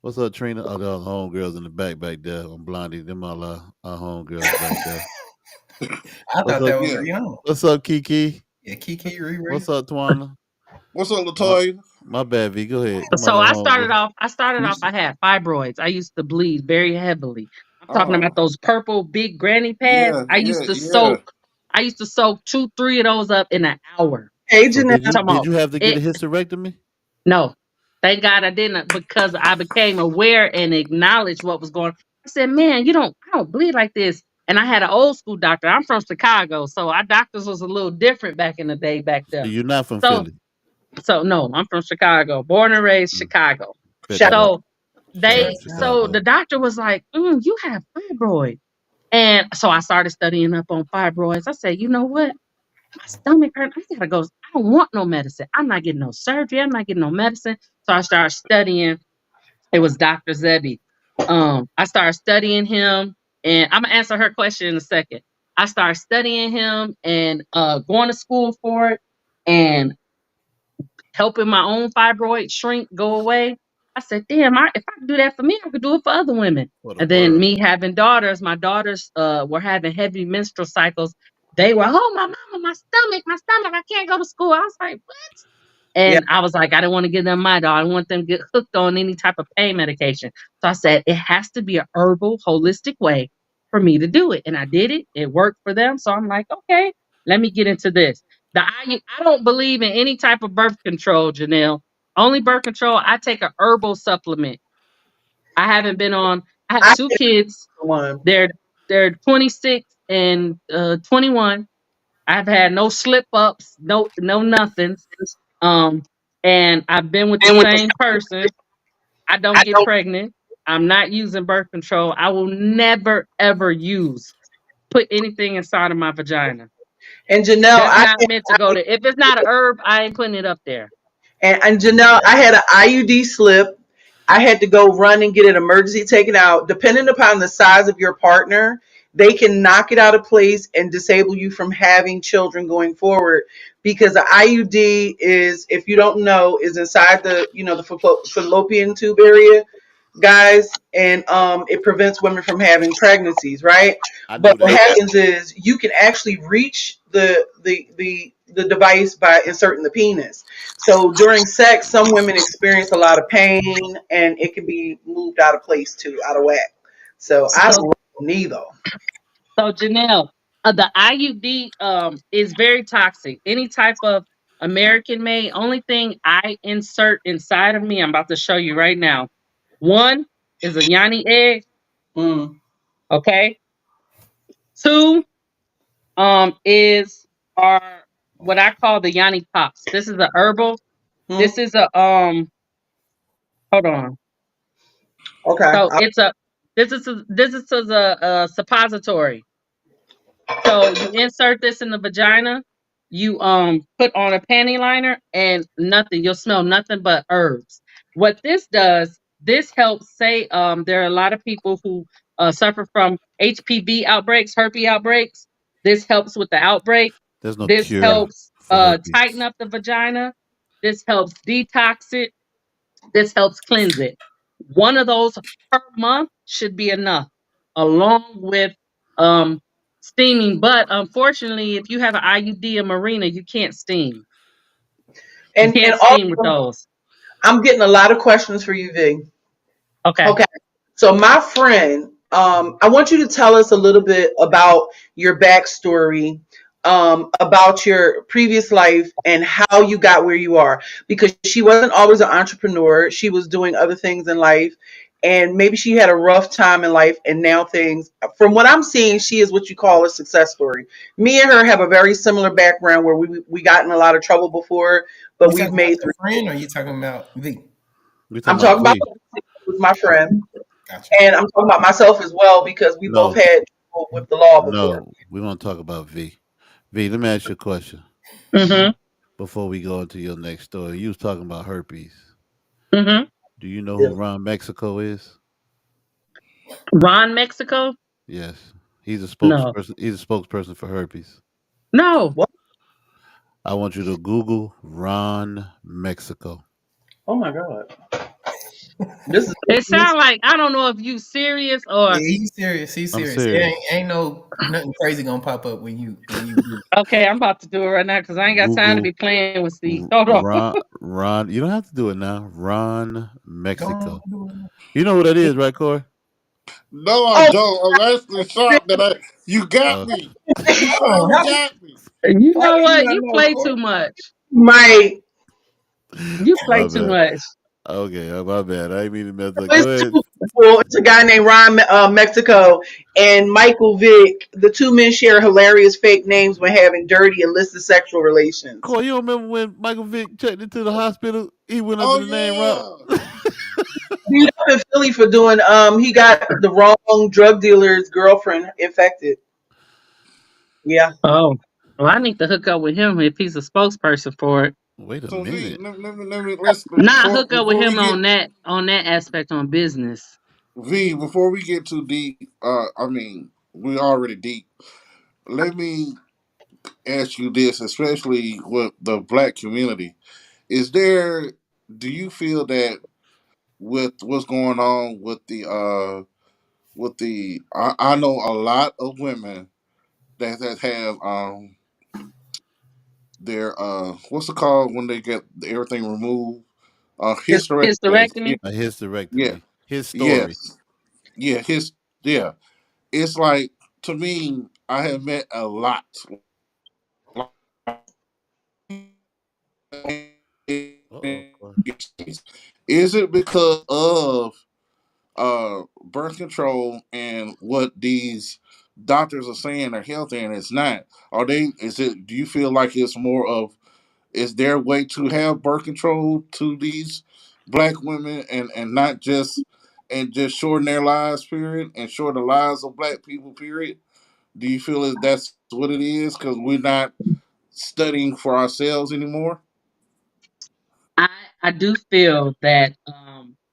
Speaker 1: What's up, Trina? Oh, the homegirls in the back there. I'm Blondie. Them all our homegirls back there.
Speaker 3: I
Speaker 1: What's
Speaker 3: thought
Speaker 1: up?
Speaker 3: that was
Speaker 4: Yeah.
Speaker 3: Rihanna.
Speaker 1: What's up, Kiki?
Speaker 3: Yeah, Kiki Riri.
Speaker 1: What's up, Twana?
Speaker 4: What's up,
Speaker 1: My,
Speaker 4: Latoya?
Speaker 1: my bad, V. Go ahead. Them
Speaker 6: So
Speaker 1: other
Speaker 6: I
Speaker 1: homegirls.
Speaker 6: started off. I started
Speaker 1: You
Speaker 6: off.
Speaker 1: s-
Speaker 6: I had fibroids. I used to bleed very heavily. I'm talking
Speaker 4: Oh,
Speaker 6: about those purple big granny pads.
Speaker 4: yeah, yeah, yeah.
Speaker 6: I used to soak 2, 3 of those up in an hour.
Speaker 5: Hey,
Speaker 1: So
Speaker 5: Janelle.
Speaker 1: did
Speaker 6: I'm
Speaker 1: you
Speaker 6: talking
Speaker 1: did
Speaker 6: about
Speaker 1: you have to get a
Speaker 6: it.
Speaker 1: hysterectomy?
Speaker 6: No, thank God I didn't because I became aware and acknowledged what was going on. I said, man, I don't bleed like this. And I had an old school doctor. I'm from Chicago, so our doctors was a little different back in the day back
Speaker 1: So
Speaker 6: there.
Speaker 1: you're not from
Speaker 6: So,
Speaker 1: Philly.
Speaker 6: so no, I'm from Chicago, born and raised
Speaker 1: Mm,
Speaker 6: Chicago.
Speaker 1: bet that
Speaker 5: Shout
Speaker 1: help.
Speaker 6: So
Speaker 1: Shout out to
Speaker 6: so
Speaker 1: Chicago.
Speaker 6: the doctor was like, you have fibroid. And so I started studying up on fibroids. I said, you know what? My stomach hurt. I gotta go. I don't want no medicine. I'm not getting no surgery. I'm not getting no medicine. So I started studying. It was Dr. Zebi. I started studying him, and I'm gonna answer her question in a second. I started studying him and going to school for it and helping my own fibroid shrink go away. I said, damn, if I could do that for me, I could do it for other women.
Speaker 1: What a
Speaker 6: And then
Speaker 1: word.
Speaker 6: me having daughters, my daughters were having heavy menstrual cycles. They were, oh my stomach, I can't go to school. I was like,
Speaker 5: Yeah.
Speaker 6: and I was like, I didn't want to give them my dog. I didn't want them to get hooked on any type of pain medication. So I said, it has to be a herbal, holistic way for me to do it. And I did it. It worked for them. So I'm like, okay, let me get into this. I don't believe in any type of birth control, Janelle. Only birth control, I take a herbal supplement. I haven't been on, I have
Speaker 5: I
Speaker 6: two
Speaker 5: get
Speaker 6: kids.
Speaker 5: one.
Speaker 6: They're 26 and 21. I've had no slip ups, no nothings. Um, and I've been with the
Speaker 5: And with the
Speaker 6: same person. I don't
Speaker 5: I
Speaker 6: get
Speaker 5: don't.
Speaker 6: pregnant. I'm not using birth control. I will never ever put anything inside of my vagina.
Speaker 5: And Janelle,
Speaker 6: That's not meant to go there. If it's not a herb, I ain't putting it up there.
Speaker 5: and Janelle, I had an IUD slip. I had to go run and get an emergency taken out. Depending upon the size of your partner, they can knock it out of place and disable you from having children going forward. Because the IUD is, if you don't know, is inside the fallopian tube area, guys, and it prevents women from having pregnancies, right?
Speaker 1: I
Speaker 5: But
Speaker 1: knew
Speaker 5: what
Speaker 1: that.
Speaker 5: happens is you can actually reach the device by inserting the penis. So during sex, some women experience a lot of pain, and it can be moved out of place too, out of whack. So I
Speaker 6: So
Speaker 5: don't like neither.
Speaker 6: so Janelle, the IUD is very toxic. Any type of American made, only thing I insert inside of me, I'm about to show you right now. One is a Yanni egg,
Speaker 5: Mm.
Speaker 6: okay? Two is our what I call the Yanni Pops. This is a herbal. This
Speaker 5: Hmm.
Speaker 6: is a hold on.
Speaker 5: Okay.
Speaker 6: So it's a this is a suppository. So you insert this in the vagina, you put on a panty liner and nothing, you'll smell nothing but herbs. What this does, this helps say there are a lot of people who suffer from HPV outbreaks, herpes outbreaks. This helps with the outbreak.
Speaker 1: There's no
Speaker 6: This
Speaker 1: cure
Speaker 6: helps
Speaker 1: for
Speaker 6: tighten
Speaker 1: herpes.
Speaker 6: up the vagina. This helps detox it. This helps cleanse it. One of those per month should be enough, along with um, steaming. But unfortunately, if you have an IUD or marina, you can't steam. You
Speaker 5: And
Speaker 6: can't steam with
Speaker 5: also,
Speaker 6: those.
Speaker 5: I'm getting a lot of questions for you, Vig.
Speaker 6: Okay.
Speaker 5: Okay. So my friend, I want you to tell us a little bit about your backstory, about your previous life and how you got where you are. Because she wasn't always an entrepreneur. She was doing other things in life. And maybe she had a rough time in life and now things from what I'm seeing, she is what you call a success story. Me and her have a very similar background where we got in a lot of trouble before, but
Speaker 3: You
Speaker 5: we've
Speaker 3: talking about
Speaker 5: made
Speaker 3: your friend or you talking about V?
Speaker 1: We talking
Speaker 5: I'm
Speaker 1: about
Speaker 5: talking about
Speaker 1: V.
Speaker 5: with my
Speaker 3: Okay,
Speaker 5: friend.
Speaker 3: gotcha.
Speaker 5: And I'm talking about myself as well because we both
Speaker 1: No,
Speaker 5: had trouble with the law before.
Speaker 1: no, we want to talk about V. V, let me ask you a question
Speaker 6: Mm-hmm.
Speaker 1: before we go into your next story. You was talking about herpes.
Speaker 6: Mm-hmm.
Speaker 1: Do you know
Speaker 5: Yeah.
Speaker 1: who Ron Mexico is?
Speaker 6: Ron Mexico?
Speaker 1: Yes, he's a
Speaker 6: No.
Speaker 1: spokesperson. He's a spokesperson for herpes.
Speaker 6: No.
Speaker 5: What?
Speaker 1: I want you to Google Ron Mexico.
Speaker 5: Oh my God. This is
Speaker 6: It sounds like I don't know if you serious or
Speaker 3: Yeah, he's serious. He's
Speaker 1: I'm
Speaker 3: serious. It ain't,
Speaker 1: serious.
Speaker 3: ain't no nothing crazy gonna pop up when you do.
Speaker 6: okay. I'm about to do it right now because I ain't got time to
Speaker 1: Google
Speaker 6: be playing with Steve. Hold on.
Speaker 1: Ron. You don't have to do it now. Ron
Speaker 3: Go on,
Speaker 1: Mexico.
Speaker 3: do it.
Speaker 1: You know who that is, right, Corey?
Speaker 4: No, I
Speaker 5: oh
Speaker 4: don't. I'm actually shocked that you got
Speaker 1: Uh,
Speaker 4: me. You
Speaker 3: Hold on,
Speaker 4: finally
Speaker 3: how,
Speaker 4: got me.
Speaker 6: You
Speaker 3: how
Speaker 6: know
Speaker 3: do you
Speaker 6: what?
Speaker 3: not
Speaker 6: You
Speaker 3: know,
Speaker 6: play
Speaker 3: Corey?
Speaker 6: too much.
Speaker 5: my
Speaker 6: You play
Speaker 1: my
Speaker 6: too
Speaker 1: bad.
Speaker 6: much.
Speaker 1: Okay, my bad. I didn't mean to mess up. Go
Speaker 5: it's
Speaker 1: ahead.
Speaker 5: two people. It's a guy named Ron Mexico and Michael Vick. The two men share hilarious fake names when having dirty illicit sexual relations.
Speaker 1: Corey, you don't remember when Michael Vick checked into the hospital? He went under
Speaker 4: Oh
Speaker 1: the name Ron.
Speaker 4: yeah.
Speaker 5: Beat up in Philly for doing he got the wrong drug dealer's girlfriend infected. Yeah.
Speaker 6: Oh, well, I need to hook up with him if he's a spokesperson for it.
Speaker 1: Wait a
Speaker 4: So V,
Speaker 1: minute.
Speaker 4: let me let's
Speaker 6: Not hook up with
Speaker 4: before we
Speaker 6: him
Speaker 4: get
Speaker 6: on that aspect on business.
Speaker 4: V before we get too deep. I mean we already deep. Let me ask you this, especially with the black community. Is there? Do you feel that with what's going on with the I know a lot of women that have their what's it called when they get everything removed? Hysterectomy. Yeah,
Speaker 6: Hysterectomy.
Speaker 1: A
Speaker 4: yeah,
Speaker 1: hysterectomy. His story.
Speaker 4: yes, yeah. Yeah. It's like to me, I have met a lot.
Speaker 1: Uh oh, Corey.
Speaker 4: Is it because of birth control and what these doctors are saying are healthy and it's not? Are they? Is it? Do you feel like it's more of? Is there a way to have birth control to these black women and not just and just shorten their lives period and shorten the lives of black people period? Do you feel that that's what it is because we're not studying for ourselves anymore?
Speaker 6: I I do feel that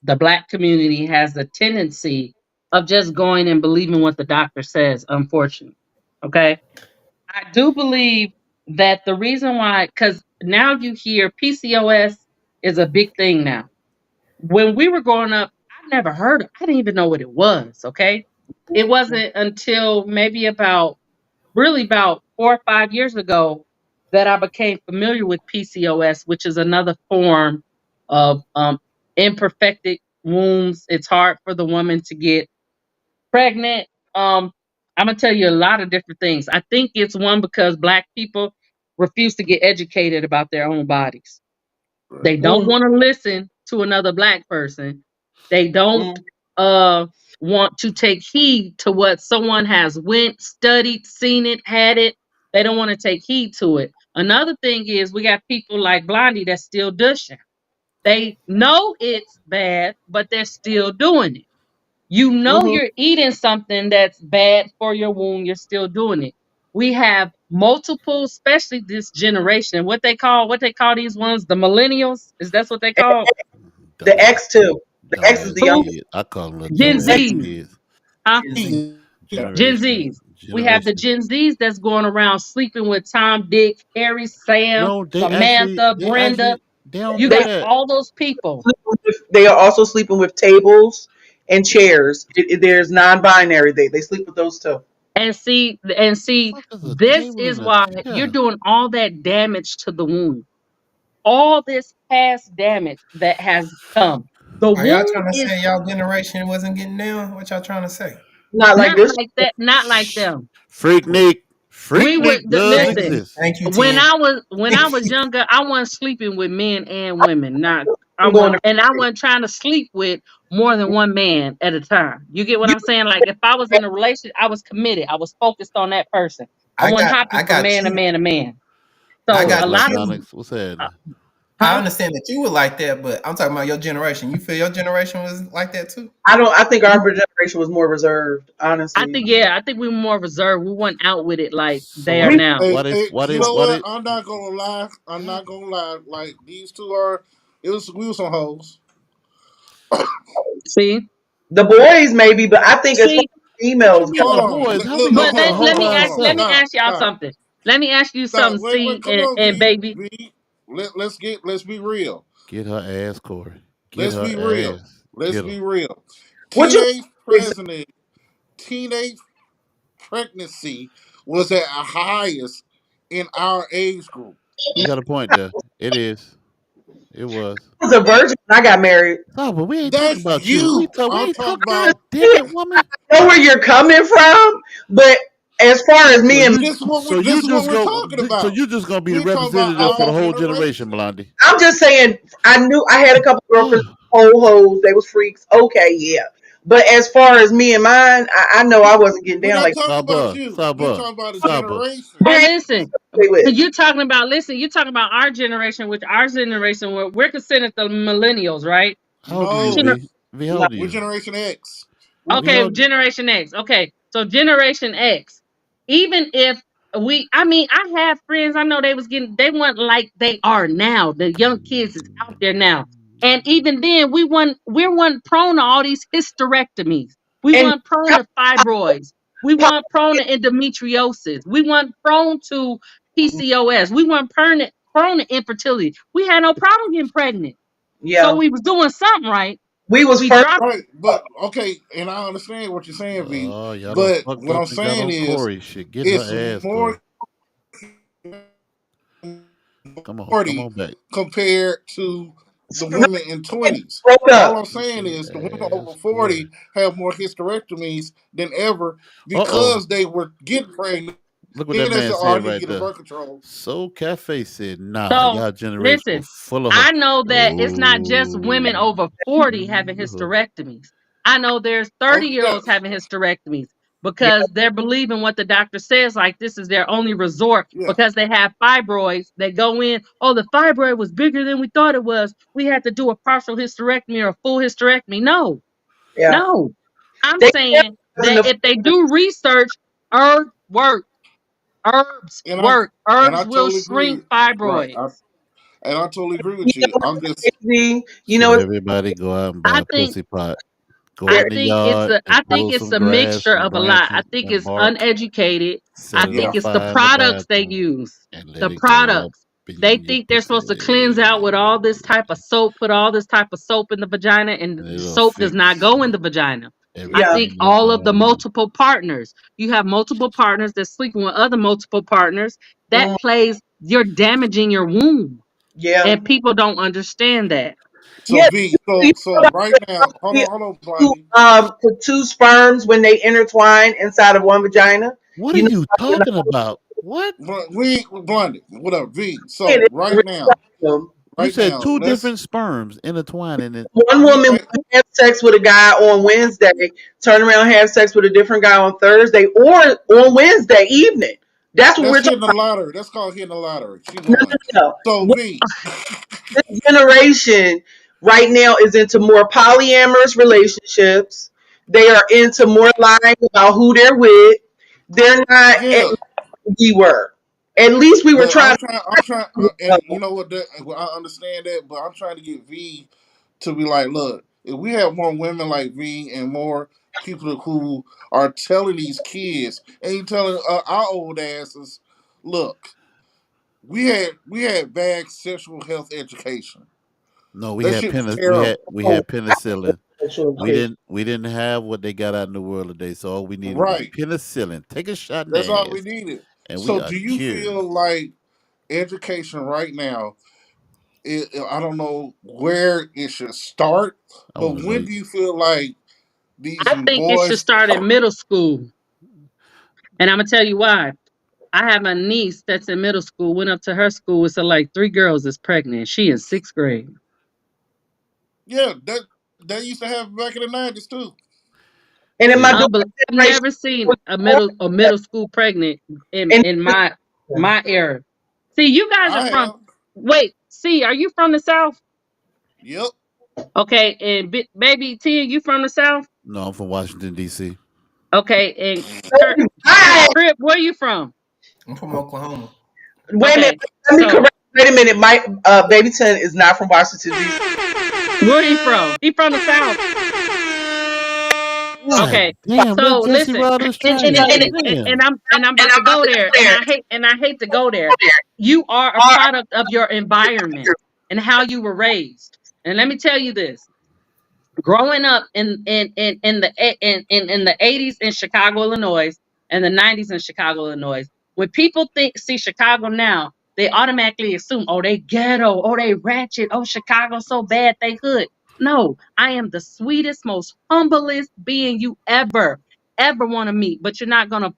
Speaker 6: the black community has a tendency of just going and believing what the doctor says. Unfortunately, okay. I do believe that the reason why, because now you hear PCOS is a big thing now. When we were growing up, I never heard of, I didn't even know what it was, okay? It wasn't until maybe about really about 4 or 5 years ago that I became familiar with PCOS, which is another form of imperfected wombs. It's hard for the woman to get pregnant. I'm gonna tell you a lot of different things. I think it's one because black people refuse to get educated about their own bodies.
Speaker 4: Right.
Speaker 6: They don't
Speaker 5: Mm,
Speaker 6: want to listen to another black person. They don't
Speaker 5: mm,
Speaker 6: uh want to take heed to what someone has went, studied, seen it, had it. They don't want to take heed to it. Another thing is we got people like Blondie that's still dushing. They know it's bad, but they're still doing it. You know
Speaker 5: Hmm.
Speaker 6: you're eating something that's bad for your wound, you're still doing it. We have multiple, especially this generation, what they call these ones, the millennials. Is that's what they call?
Speaker 5: The
Speaker 1: Dumb,
Speaker 5: X too. The X is
Speaker 1: dumbass
Speaker 5: the
Speaker 6: Who?
Speaker 5: youngest.
Speaker 1: kids. I call them little
Speaker 6: Gen
Speaker 1: dumbass
Speaker 6: Zs.
Speaker 5: Gen
Speaker 1: kids.
Speaker 6: Huh?
Speaker 3: Easy.
Speaker 4: Yeah.
Speaker 6: Gen
Speaker 1: Generation,
Speaker 6: Zs. We have the
Speaker 1: generation.
Speaker 6: Gen Zs that's going around sleeping with Tom, Dick, Harry, Sam,
Speaker 1: No,
Speaker 6: Samantha, Brenda.
Speaker 1: they don't
Speaker 6: You
Speaker 1: do
Speaker 5: They
Speaker 6: got
Speaker 1: that.
Speaker 6: all those people.
Speaker 5: they are also sleeping with tables and chairs. There's non-binary. They sleep with those too.
Speaker 6: And see,
Speaker 1: Fuck is a
Speaker 6: this
Speaker 1: table
Speaker 6: is
Speaker 1: and a
Speaker 6: why you're
Speaker 1: chair?
Speaker 6: doing all that damage to the wound. All this past damage that has come. The
Speaker 3: Are y'all
Speaker 6: wound
Speaker 3: trying to
Speaker 6: is
Speaker 3: say y'all generation wasn't getting down? What y'all trying to say?
Speaker 5: Not like
Speaker 6: not
Speaker 5: this.
Speaker 6: like that, not like
Speaker 1: Shh.
Speaker 6: them.
Speaker 1: Freak Nick does
Speaker 3: Thank
Speaker 6: Listen.
Speaker 3: you.
Speaker 1: exist.
Speaker 3: Thank you,
Speaker 6: When
Speaker 3: Ten.
Speaker 6: I was younger, I wasn't sleeping with men and women. Not I
Speaker 5: I'm going
Speaker 6: wasn't,
Speaker 5: to.
Speaker 6: and I wasn't trying to sleep with more than one man at a time. You get what
Speaker 5: You
Speaker 6: I'm saying? Like if I was in a relationship, I was committed. I was focused on that person. I
Speaker 3: I
Speaker 6: wasn't
Speaker 3: got
Speaker 6: hopping
Speaker 3: I
Speaker 6: from
Speaker 3: got
Speaker 6: man to
Speaker 3: you.
Speaker 6: man to man.
Speaker 3: I
Speaker 1: What's
Speaker 6: So
Speaker 3: got
Speaker 1: up,
Speaker 6: a
Speaker 1: Black
Speaker 6: lot of
Speaker 3: you.
Speaker 1: Onyx? What's
Speaker 6: uh,
Speaker 1: happening?
Speaker 3: I
Speaker 6: huh?
Speaker 3: understand that you were like that, but I'm talking about your generation. You feel your generation was like that too?
Speaker 5: I don't. I think our generation was more reserved.
Speaker 6: I
Speaker 5: Honestly,
Speaker 6: think yeah, I think we were more reserved. We weren't out with it like
Speaker 1: So
Speaker 6: they are
Speaker 1: what?
Speaker 5: we.
Speaker 6: now.
Speaker 4: Hey,
Speaker 1: What is?
Speaker 4: hey,
Speaker 1: What
Speaker 4: you
Speaker 1: is?
Speaker 4: know
Speaker 1: What
Speaker 4: what?
Speaker 1: is?
Speaker 4: I'm not gonna lie. I'm
Speaker 1: God,
Speaker 4: not gonna lie. Like these two are. It was we was some hoes.
Speaker 6: See,
Speaker 5: The boys maybe, but I think as far
Speaker 6: see.
Speaker 5: as
Speaker 1: what you
Speaker 5: females
Speaker 1: mean
Speaker 5: go,
Speaker 1: the
Speaker 4: Hold on.
Speaker 1: boys? How we
Speaker 4: Look,
Speaker 1: gonna
Speaker 4: look,
Speaker 6: But
Speaker 1: put
Speaker 4: hold
Speaker 1: a
Speaker 4: on,
Speaker 1: hoe
Speaker 6: let
Speaker 4: hold
Speaker 6: me
Speaker 4: on,
Speaker 1: by
Speaker 6: ask
Speaker 4: hold on.
Speaker 6: let me
Speaker 1: herself?
Speaker 4: Stop,
Speaker 6: ask y'all
Speaker 4: stop,
Speaker 6: something. Let me ask you
Speaker 4: stop.
Speaker 6: something,
Speaker 4: Wait.
Speaker 6: C
Speaker 4: Come on,
Speaker 6: and
Speaker 4: V,
Speaker 6: baby.
Speaker 4: V. Let's be real.
Speaker 1: Get her ass, Corey. Get
Speaker 4: Let's
Speaker 1: her
Speaker 4: be real.
Speaker 1: ass.
Speaker 4: Let's
Speaker 1: Get her.
Speaker 4: be real.
Speaker 5: what you
Speaker 4: Teenage president, teenage pregnancy was at a highest in our age group.
Speaker 1: You got a point there. It is. It was.
Speaker 5: was a virgin when I got married.
Speaker 1: No, but we ain't talking
Speaker 4: That's
Speaker 1: about you.
Speaker 4: you.
Speaker 1: We
Speaker 4: I'm
Speaker 1: ain't
Speaker 4: talking
Speaker 1: talking. God
Speaker 4: about.
Speaker 1: damn it, woman.
Speaker 5: I know where you're coming from, but as far as
Speaker 1: So
Speaker 5: me and
Speaker 1: you. So
Speaker 4: This
Speaker 1: you
Speaker 4: is what
Speaker 1: just
Speaker 4: we're
Speaker 1: go.
Speaker 4: talking
Speaker 1: So
Speaker 4: about.
Speaker 1: you just gonna be the
Speaker 4: We're talking about
Speaker 1: representative for
Speaker 4: our
Speaker 1: the whole generation,
Speaker 4: generation.
Speaker 1: Blondie.
Speaker 5: I'm just saying, I knew I had a couple girlfriends, whole hoes, they was freaks. Okay, yeah. But as far as me and mine, I know I wasn't getting
Speaker 4: We're
Speaker 5: down
Speaker 4: not
Speaker 5: like
Speaker 4: talking about
Speaker 1: Saba.
Speaker 4: you. We're
Speaker 1: Saba.
Speaker 4: talking about a
Speaker 1: Saba.
Speaker 4: generation.
Speaker 5: I
Speaker 6: But
Speaker 5: had
Speaker 6: listen,
Speaker 5: to play with.
Speaker 6: you talking about listen, you talking about our generation, which our generation we're considered the millennials, right?
Speaker 1: How old are you,
Speaker 4: No,
Speaker 6: Gener-
Speaker 1: V? V, how
Speaker 5: No,
Speaker 1: old are
Speaker 4: we're
Speaker 1: you?
Speaker 4: Generation X.
Speaker 1: V, how
Speaker 6: Okay,
Speaker 1: old?
Speaker 6: Generation X. Okay, so Generation X. Even if I mean, I have friends. I know they weren't like they are now. The young kids is out there now, and even then, we weren't prone to all these hysterectomies. We
Speaker 5: and
Speaker 6: weren't prone to fibroids. We weren't prone to endometriosis. We weren't prone to PCOS. We weren't prone to infertility. We had no problem getting pregnant. So
Speaker 5: yeah,
Speaker 6: we was doing something right.
Speaker 5: we was
Speaker 6: We
Speaker 5: first.
Speaker 6: dropped.
Speaker 4: Right, but okay, and I understand what you're saying, V.
Speaker 1: Oh, y'all done
Speaker 4: But
Speaker 1: fucked
Speaker 4: what
Speaker 1: up
Speaker 4: I'm
Speaker 1: and got
Speaker 4: saying
Speaker 1: on
Speaker 4: is,
Speaker 1: Corey shit. Get her
Speaker 4: it's
Speaker 1: ass,
Speaker 4: more
Speaker 1: Corey. Come on. Come
Speaker 4: 40
Speaker 1: on back.
Speaker 4: compared to the women in 20s.
Speaker 5: Broke
Speaker 4: All
Speaker 5: up.
Speaker 4: I'm
Speaker 1: Get
Speaker 4: saying
Speaker 1: your
Speaker 4: is the women over
Speaker 1: ass, Corey.
Speaker 4: 40 have more hysterectomies than ever
Speaker 1: Uh oh.
Speaker 4: because they were getting pregnant.
Speaker 1: Look what that
Speaker 4: Then they
Speaker 1: man
Speaker 4: said, "Oh, I
Speaker 1: said
Speaker 4: need to
Speaker 1: right
Speaker 4: get a
Speaker 1: there.
Speaker 4: birth control."
Speaker 1: So Cafe said, nah,
Speaker 6: So
Speaker 1: y'all generation was
Speaker 6: listen,
Speaker 1: full of her.
Speaker 6: I know that it's not just women
Speaker 1: Oh.
Speaker 6: over 40 having hysterectomies. I know there's 30
Speaker 4: Okay,
Speaker 6: year
Speaker 4: yeah,
Speaker 6: olds having hysterectomies
Speaker 5: Yeah,
Speaker 6: because they're believing what the doctor says, like this is their only resort
Speaker 4: yeah.
Speaker 6: because they have fibroids. They go in, oh, the fibroid was bigger than we thought it was. We had to do a partial hysterectomy or a full hysterectomy. No,
Speaker 5: yeah.
Speaker 6: no. I'm
Speaker 5: They
Speaker 6: saying
Speaker 5: wasn't
Speaker 6: that if they do research, herbs work. Herbs
Speaker 4: And I
Speaker 6: work.
Speaker 4: and I
Speaker 6: Herbs will
Speaker 4: totally
Speaker 6: shrink
Speaker 4: agree. Right.
Speaker 6: fibroids.
Speaker 4: And I totally agree
Speaker 5: you
Speaker 4: with
Speaker 5: know
Speaker 4: you.
Speaker 5: what's
Speaker 4: I'm just
Speaker 5: crazy? You know
Speaker 1: So
Speaker 5: it's
Speaker 1: everybody go out and buy
Speaker 6: I
Speaker 1: a
Speaker 6: think
Speaker 1: pussy pot. Go
Speaker 6: I
Speaker 1: out
Speaker 5: there.
Speaker 1: in the
Speaker 6: think it's
Speaker 1: yard
Speaker 6: a
Speaker 1: and
Speaker 6: I think
Speaker 1: pull
Speaker 6: it's
Speaker 1: some
Speaker 6: a
Speaker 1: grass
Speaker 6: mixture
Speaker 1: and
Speaker 6: of a lot. I
Speaker 1: branches
Speaker 6: think
Speaker 1: and
Speaker 6: it's
Speaker 1: bark.
Speaker 6: uneducated.
Speaker 1: Set
Speaker 6: I
Speaker 1: it
Speaker 6: think
Speaker 1: on
Speaker 4: yeah.
Speaker 6: it's the
Speaker 1: fire in the
Speaker 6: products they
Speaker 1: bathroom
Speaker 6: use.
Speaker 1: and let
Speaker 6: The
Speaker 1: it go up
Speaker 6: products. They
Speaker 1: in your
Speaker 6: think they're supposed to cleanse
Speaker 1: pussy.
Speaker 6: out with all this type of soap, put all this type of soap in the vagina, and
Speaker 1: And
Speaker 6: the
Speaker 1: it'll
Speaker 6: soap does not
Speaker 1: fix
Speaker 6: go in the vagina. I
Speaker 5: Yeah,
Speaker 6: think
Speaker 1: everything that's
Speaker 6: all of the
Speaker 1: wrong.
Speaker 6: multiple partners. You have multiple partners that's sleeping with other multiple partners. That
Speaker 5: mm,
Speaker 6: plays, you're damaging your womb.
Speaker 5: yeah,
Speaker 6: And people don't understand that.
Speaker 4: So
Speaker 5: yeah.
Speaker 4: V,
Speaker 5: Do you
Speaker 4: so
Speaker 5: know
Speaker 4: right now,
Speaker 5: about
Speaker 4: hold on,
Speaker 5: two,
Speaker 4: Blondie.
Speaker 5: two sperms when they intertwine inside of one vagina?
Speaker 1: What are
Speaker 5: You know,
Speaker 1: you talking about? What?
Speaker 4: We Blondie, whatever. V. So
Speaker 5: it's
Speaker 1: You said two
Speaker 4: let's
Speaker 1: different sperms intertwining it.
Speaker 5: one
Speaker 4: yeah,
Speaker 5: woman will have sex with a guy on Wednesday, turn around and have sex with a different guy on Thursday or on Wednesday evening. That's what
Speaker 4: That's
Speaker 5: we're
Speaker 4: hitting
Speaker 5: talking
Speaker 4: the
Speaker 5: about.
Speaker 4: lottery. That's called hitting the lottery. She
Speaker 5: No,
Speaker 4: won.
Speaker 5: no,
Speaker 4: So
Speaker 5: no.
Speaker 4: V,
Speaker 5: This generation right now is into more polyamorous relationships. They are into more lying about who they're with. They're not at
Speaker 4: yeah.
Speaker 5: we were. At least we were
Speaker 4: But
Speaker 5: trying
Speaker 4: I'm trying, and
Speaker 5: to.
Speaker 4: you know what? Well, I understand that, but I'm trying to get V to be like, look, if we have more women like V and more people who are telling these kids, and you telling our old asses, look, we had bad sexual health education.
Speaker 1: No, we
Speaker 4: That
Speaker 1: had
Speaker 4: shit was terrible.
Speaker 1: we
Speaker 5: Oh,
Speaker 1: had penicillin.
Speaker 5: sexual education.
Speaker 1: We didn't have what they got out in the world today. So all we needed was
Speaker 4: Right.
Speaker 1: penicillin. Take a shot in
Speaker 4: That's all
Speaker 1: the
Speaker 4: we
Speaker 1: ass,
Speaker 4: needed.
Speaker 1: and we
Speaker 4: So,
Speaker 1: are
Speaker 4: do you
Speaker 1: cured.
Speaker 4: feel like education right now? I don't know where it should start,
Speaker 1: I
Speaker 4: but
Speaker 1: want to know.
Speaker 4: when do you feel like these
Speaker 6: I think it should
Speaker 4: boys?
Speaker 6: start in middle school. And I'm gonna tell you why. I have a niece that's in middle school, went up to her school, it's like three girls is pregnant. She in sixth grade.
Speaker 4: Yeah, that used to happen back in the '90s too.
Speaker 5: And in my
Speaker 1: See,
Speaker 5: daughter's
Speaker 6: I've
Speaker 5: generation,
Speaker 6: never
Speaker 5: was
Speaker 6: seen
Speaker 5: born
Speaker 6: a middle school pregnant
Speaker 5: and
Speaker 6: in my era. See, you guys are
Speaker 4: I
Speaker 6: from
Speaker 4: have.
Speaker 6: wait, see, are you from the South?
Speaker 4: Yep.
Speaker 6: Okay, and baby T, you from the South?
Speaker 1: no, I'm from Washington D.C.
Speaker 6: Okay, and Kurt,
Speaker 5: right.
Speaker 6: Crip, where you from?
Speaker 3: I'm from Oklahoma.
Speaker 5: Wait a minute.
Speaker 6: Okay,
Speaker 5: Let me
Speaker 6: so
Speaker 5: correct. Wait a minute. My baby Ten is not from Washington D.C.
Speaker 6: where he from? He from the South. Okay,
Speaker 1: God damn, that
Speaker 6: so
Speaker 1: Jesse
Speaker 6: listen,
Speaker 1: Rogers
Speaker 6: and
Speaker 1: trying
Speaker 6: and,
Speaker 1: to
Speaker 6: and, and,
Speaker 1: damn.
Speaker 6: and I'm about to go there, and I hate to go there. You are a product of your environment and how you were raised. And let me tell you this: growing up in the 80s in Chicago, Illinois, and the 90s in Chicago, Illinois, when people see Chicago now, they automatically assume, oh, they ghetto, oh, they ratchet, oh, Chicago's so bad, they hood. No, I am the sweetest, most humblest being you ever want to meet, but you're not gonna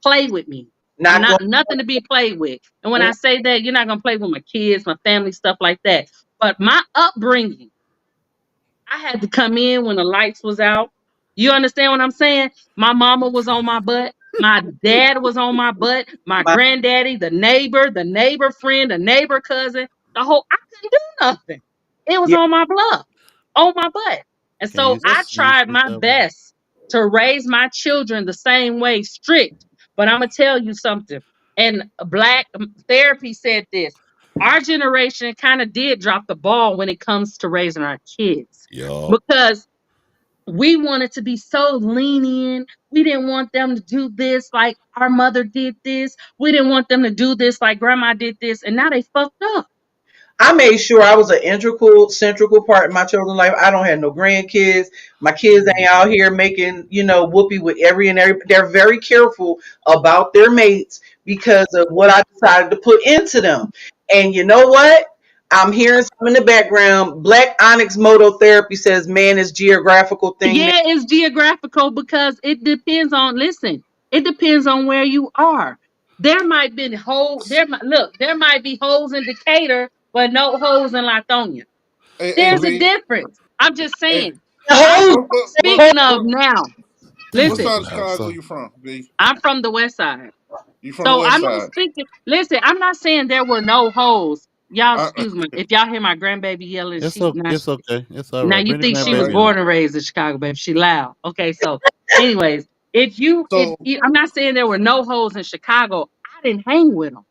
Speaker 6: play with me. I'm
Speaker 5: Not
Speaker 6: not
Speaker 5: going.
Speaker 6: nothing to be played with. And when I say that, you're not gonna play with my kids, my family, stuff like that. But my upbringing, I had to come in when the lights was out. You understand what I'm saying? My mama was on my butt. My dad was on my butt. My
Speaker 5: My,
Speaker 6: granddaddy, the neighbor friend, the neighbor cousin, the whole I couldn't do nothing. It was
Speaker 5: yeah,
Speaker 6: on my bluff, on my butt. And
Speaker 1: Can you
Speaker 6: so
Speaker 1: use
Speaker 6: I tried
Speaker 1: this
Speaker 6: my
Speaker 1: album?
Speaker 6: best to raise my children the same way, strict. But I'm gonna tell you something. And black therapy said this. Our generation kind of did drop the ball when it comes to raising our kids
Speaker 1: Yup.
Speaker 6: because we wanted to be so lenient. We didn't want them to do this like our mother did this. We didn't want them to do this like grandma did this. And now they fucked up.
Speaker 5: I made sure I was an integral, central part in my children's life. I don't have no grandkids. My kids ain't out here making, whoopee with every and every. They're very careful about their mates because of what I decided to put into them. And you know what? I'm hearing some in the background. Black Onyx Moto Therapy says man is geographical thing.
Speaker 6: Yeah, it's geographical because it depends on, listen, it depends on where you are. There might be holes in Decatur, but no holes in Lithonia.
Speaker 4: Hey,
Speaker 6: There's a
Speaker 4: V.
Speaker 6: difference. I'm just
Speaker 4: Hey,
Speaker 6: saying.
Speaker 5: The
Speaker 6: I'm
Speaker 5: whole
Speaker 6: speaking of now.
Speaker 1: Damn,
Speaker 4: what
Speaker 1: it's
Speaker 6: Listen,
Speaker 4: side of
Speaker 1: loud,
Speaker 4: Chicago
Speaker 1: son.
Speaker 4: you from, V?
Speaker 6: I'm from the west side.
Speaker 4: You from the
Speaker 6: So
Speaker 4: west
Speaker 6: I'm not
Speaker 4: side?
Speaker 6: speaking. Listen, I'm not saying there were no holes. Y'all,
Speaker 4: I,
Speaker 6: excuse me. If y'all hear my grandbaby yelling,
Speaker 1: It's okay. It's all
Speaker 6: now
Speaker 1: right.
Speaker 6: you
Speaker 1: Bring the
Speaker 6: think she was
Speaker 4: all right.
Speaker 1: grandbaby on.
Speaker 6: born and raised in Chicago, baby. She loud. Okay, so anyways, if
Speaker 4: So,
Speaker 6: you, I'm not saying there were no holes in Chicago. I didn't hang with them.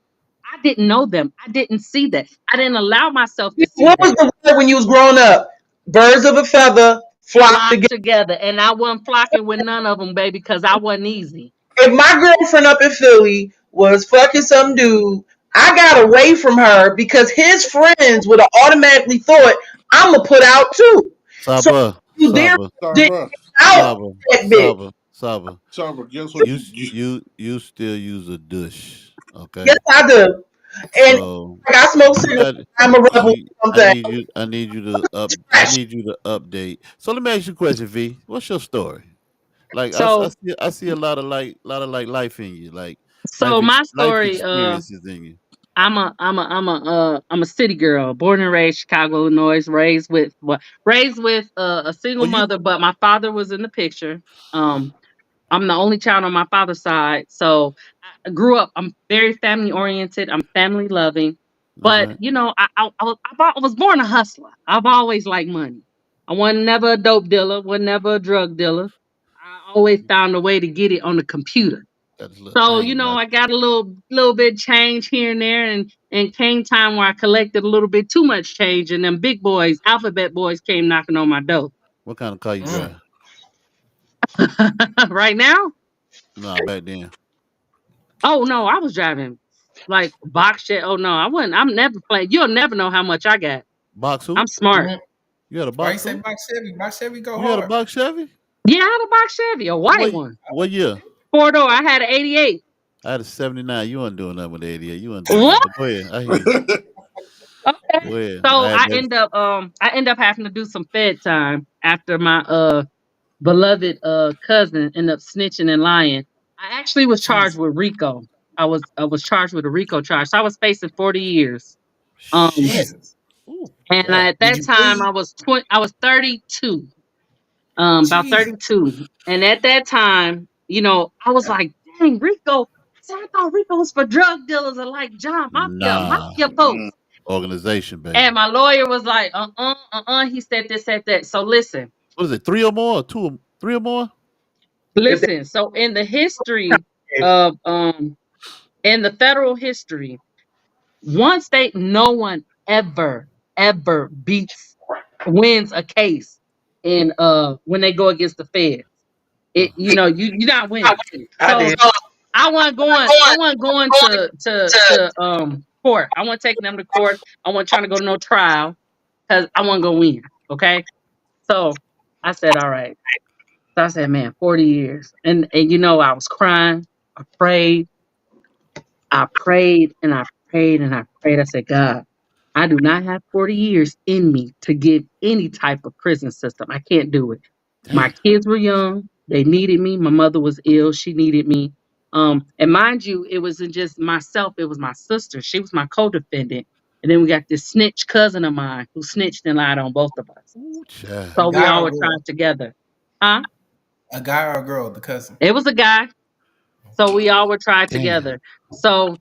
Speaker 6: I didn't know them. I didn't see that. I didn't allow myself to see
Speaker 5: what was
Speaker 6: that.
Speaker 5: the word when you was growing up? Birds of a feather flock
Speaker 6: Flock
Speaker 5: together.
Speaker 6: together, and I wasn't flocking with none of them, baby, because I wasn't easy.
Speaker 5: If my girlfriend up in Philly was fucking some dude, I got away from her because his friends would have automatically thought I'm gonna put out too. So
Speaker 1: Saba,
Speaker 5: you there
Speaker 1: Saba,
Speaker 4: sorry,
Speaker 5: didn't
Speaker 4: bro.
Speaker 5: out
Speaker 1: Saba,
Speaker 5: that bitch.
Speaker 1: Saba.
Speaker 4: Sorry, bro. Guess what?
Speaker 1: You still use a douche,
Speaker 5: Yes,
Speaker 1: okay?
Speaker 5: I do. And
Speaker 1: So
Speaker 5: like, I smoke
Speaker 1: you
Speaker 5: cigarettes.
Speaker 1: got
Speaker 5: I'm a rebel.
Speaker 1: you.
Speaker 5: Sometimes
Speaker 1: I need you to update. So let me ask you a question, V. What's your story? Like
Speaker 6: So,
Speaker 1: I see a lot of like life in you, like
Speaker 6: my
Speaker 1: life
Speaker 6: story.
Speaker 1: experiences in you.
Speaker 6: I'm a city girl, born and raised Chicago, Illinois, raised with a single
Speaker 1: Oh, you
Speaker 6: mother, but my father was in the picture. Um, I'm the only child on my father's side. So I grew up, I'm very family oriented, I'm family loving.
Speaker 1: That's
Speaker 6: But
Speaker 1: right.
Speaker 6: I was born a hustler. I've always liked money. I wasn't never a dope dealer, was never a drug dealer. I always found a way to get it on the computer.
Speaker 1: That's a little
Speaker 6: So,
Speaker 1: thing about
Speaker 6: I got a little bit change here and there, and came time where I collected a little bit too much change, and them big boys, alphabet boys, came knocking on my door.
Speaker 1: what kind of car you
Speaker 3: Mm.
Speaker 1: drive?
Speaker 6: Right now?
Speaker 1: Nah, back then.
Speaker 6: Oh no, I was driving like box shit. Oh no, I wouldn't. I'm never playing. You'll never know how much I got.
Speaker 1: Box who?
Speaker 6: I'm smart.
Speaker 3: Mm.
Speaker 1: You had a
Speaker 3: Why you
Speaker 1: box
Speaker 3: say
Speaker 1: who?
Speaker 3: box Chevy? Box Chevy go
Speaker 1: You had a
Speaker 3: hard.
Speaker 1: box Chevy?
Speaker 6: Yeah, I had a box Chevy, a white
Speaker 1: What
Speaker 6: one,
Speaker 1: what year?
Speaker 6: 4 door. I had an '88.
Speaker 1: I had a 79. You wasn't doing nothing with the 88. You wasn't doing
Speaker 6: What?
Speaker 1: nothing. But go ahead. I hear you.
Speaker 6: Okay.
Speaker 1: Go ahead. I
Speaker 6: So
Speaker 1: had that.
Speaker 6: I end up having to do some Fed time after my beloved cousin ended up snitching and lying. I actually was charged
Speaker 3: Jesus.
Speaker 6: with RICO. I was charged with a RICO charge. So I was facing 40 years. Um
Speaker 1: Shit.
Speaker 3: Jesus.
Speaker 1: Ooh,
Speaker 6: and
Speaker 1: God.
Speaker 6: at
Speaker 3: Did
Speaker 6: that
Speaker 3: you
Speaker 6: time
Speaker 3: plead?
Speaker 6: I was 32. About
Speaker 3: Jesus.
Speaker 6: 32. And at that time, I was like, dang, Rico. I said, I thought Rico was for drug dealers and like John
Speaker 1: Nah.
Speaker 6: Mafia folks.
Speaker 1: Organization, baby.
Speaker 6: And my lawyer was like, he said that. So
Speaker 1: What is it? Three or more? Three or more?
Speaker 5: If they
Speaker 6: listen. So in the history of in the federal history, one state, no one ever wins a case in when they go against the feds.
Speaker 1: Uh,
Speaker 6: You're not winning.
Speaker 5: I
Speaker 6: So
Speaker 5: did.
Speaker 6: I wasn't going to court. I wasn't taking them to court. I wasn't trying to go to no trial because I wasn't gonna win. Okay. So I said, all right. So I said, man, 40 years. And I was crying. I prayed. I prayed and I prayed and I prayed. I said, God, I do not have 40 years in me to get any type of prison system. I can't do it. My
Speaker 1: damn.
Speaker 6: kids were young. They needed me. My mother was ill. She needed me. And mind you, it wasn't just myself, it was my sister. She was my co-defendant. And then we got this snitch cousin of mine who snitched and lied on both of us.
Speaker 1: Ooh, child.
Speaker 3: A
Speaker 6: So we
Speaker 3: guy
Speaker 6: all
Speaker 3: or a
Speaker 6: were
Speaker 3: girl?
Speaker 6: tried together. Huh?
Speaker 3: A guy or a girl? The cousin.
Speaker 6: It was a guy. So we all were tried
Speaker 1: Damn.
Speaker 6: together. So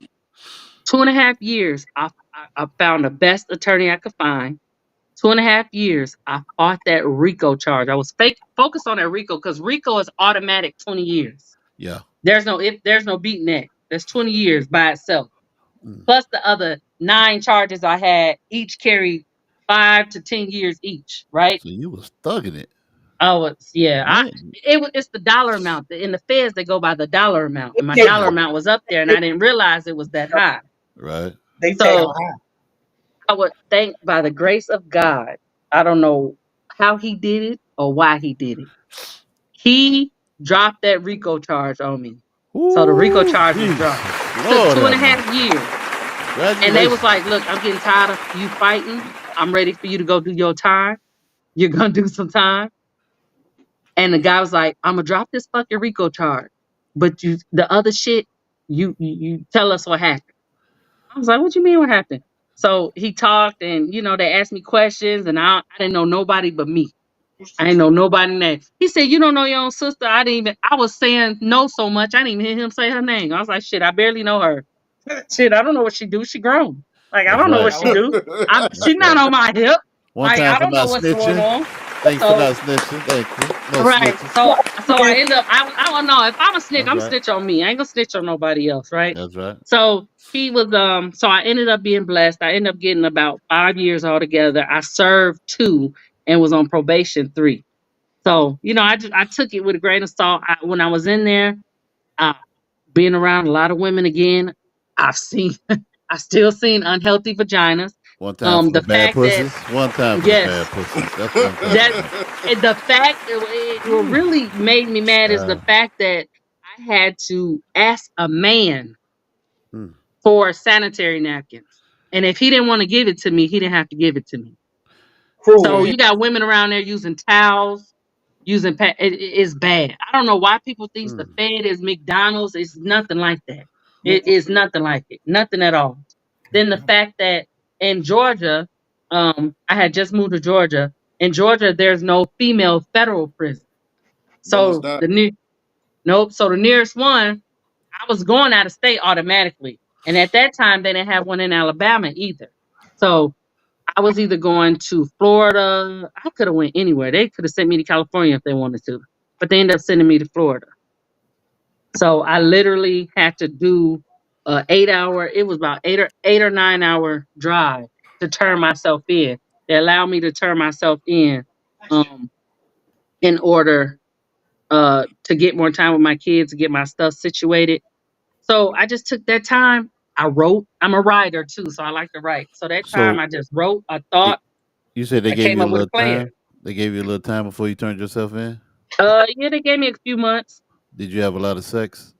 Speaker 6: 2.5 years, I found the best attorney I could find. 2.5 years, I fought that RICO charge. I was focused on that RICO because RICO is automatic 20 years.
Speaker 1: Yeah.
Speaker 6: There's no beating that. That's 20 years by itself.
Speaker 1: Mm.
Speaker 6: Plus the other 9 charges I had, each carried 5 to 10 years each, right?
Speaker 1: So you was thugging it.
Speaker 6: Oh, yeah.
Speaker 1: Man.
Speaker 6: It's the dollar amount. In the feds, they go by the dollar amount, and my
Speaker 5: They,
Speaker 6: dollar
Speaker 1: Yeah.
Speaker 6: amount was up there, and I didn't realize it was that high.
Speaker 1: Right.
Speaker 5: they take
Speaker 3: How
Speaker 6: So
Speaker 3: high?
Speaker 6: I would thank by the grace of God. I don't know how he did it or why he did it. He dropped that RICO charge on me. So the RICO
Speaker 1: Ooh,
Speaker 6: charge was dropped.
Speaker 1: Jesus.
Speaker 6: Took
Speaker 1: Lord
Speaker 6: two and a
Speaker 1: have
Speaker 6: half
Speaker 1: mercy.
Speaker 6: years. And they was
Speaker 1: Congratulations.
Speaker 6: like, look, I'm getting tired of you fighting. I'm ready for you to go do your time. You're gonna do some time. And the guy was like, I'm gonna drop this fucking RICO charge. But the other shit, you tell us what happened. I was like, what you mean what happened? So he talked and they asked me questions and I didn't know nobody but me. I didn't know nobody name. He said, you don't know your own sister. I was saying no so much. I didn't even hear him say her name. I was like, shit, I barely know her. Shit, I don't know what she do. She grown. Like, I
Speaker 1: That's
Speaker 6: don't know
Speaker 1: right.
Speaker 6: what
Speaker 3: How
Speaker 6: she
Speaker 3: old?
Speaker 6: do.
Speaker 1: That's
Speaker 6: She's not
Speaker 1: right.
Speaker 6: on my hip.
Speaker 1: One
Speaker 6: Like,
Speaker 1: time
Speaker 6: I
Speaker 1: for
Speaker 6: don't know
Speaker 1: not
Speaker 6: what's going
Speaker 1: snitching.
Speaker 6: on.
Speaker 1: Thanks for
Speaker 6: So
Speaker 1: not snitching. Thank you. No
Speaker 6: right.
Speaker 1: snitching.
Speaker 6: So I end up I don't know. If I'm a snitch,
Speaker 1: That's
Speaker 6: I'm a
Speaker 1: right.
Speaker 6: snitch on me. I ain't gonna snitch on nobody else, right?
Speaker 1: That's right.
Speaker 6: So he was so I ended up being blessed. I ended up getting about 5 years altogether. I served 2 and was on probation 3. So, I took it with a grain of salt. When I was in there, uh, being around a lot of women again, I've seen I still seen unhealthy vaginas.
Speaker 1: One time for the
Speaker 6: The
Speaker 1: bad
Speaker 6: fact that
Speaker 1: pussies. One time for the
Speaker 6: yes,
Speaker 1: bad pussies. That's what I'm talking
Speaker 6: that
Speaker 1: about.
Speaker 6: the fact what
Speaker 1: Whew.
Speaker 6: really made me mad is the
Speaker 1: Child.
Speaker 6: fact that I had to ask a man
Speaker 1: Mm.
Speaker 6: for sanitary napkins. And if he didn't want to give it to me, he didn't have to give it to me. So
Speaker 5: cruel.
Speaker 3: Damn.
Speaker 6: you got women around there using towels, it's bad. I don't know why people think the
Speaker 1: Mm.
Speaker 6: Fed is McDonald's. It's nothing like that. It
Speaker 3: Mm.
Speaker 6: is nothing like it. Nothing at all. Then the fact that in Georgia, I had just moved to Georgia. In Georgia, there's no female federal prison.
Speaker 4: No, it's
Speaker 6: So
Speaker 4: not.
Speaker 6: Nope. So the nearest one, I was going out of state automatically. And at that time, they didn't have one in Alabama either. So I was either going to Florida. I could have went anywhere. They could have sent me to California if they wanted to, but they ended up sending me to Florida. So I literally had to do a 8 hour. It was about 8 or 9 hour drive to turn myself in. They allowed me to turn myself um, in order to get more time with my kids, to get my stuff situated. So I just took that time. I wrote. I'm a writer too, so I like to write. So that time
Speaker 1: So
Speaker 6: I just wrote. I
Speaker 1: it,
Speaker 6: thought.
Speaker 1: you said they
Speaker 6: I
Speaker 1: gave
Speaker 6: came
Speaker 1: you a
Speaker 6: up with a
Speaker 1: little
Speaker 6: plan.
Speaker 1: time. They gave you a little time before you turned yourself in.
Speaker 6: Yeah, they gave me a few months.
Speaker 1: Did you have a lot of sex?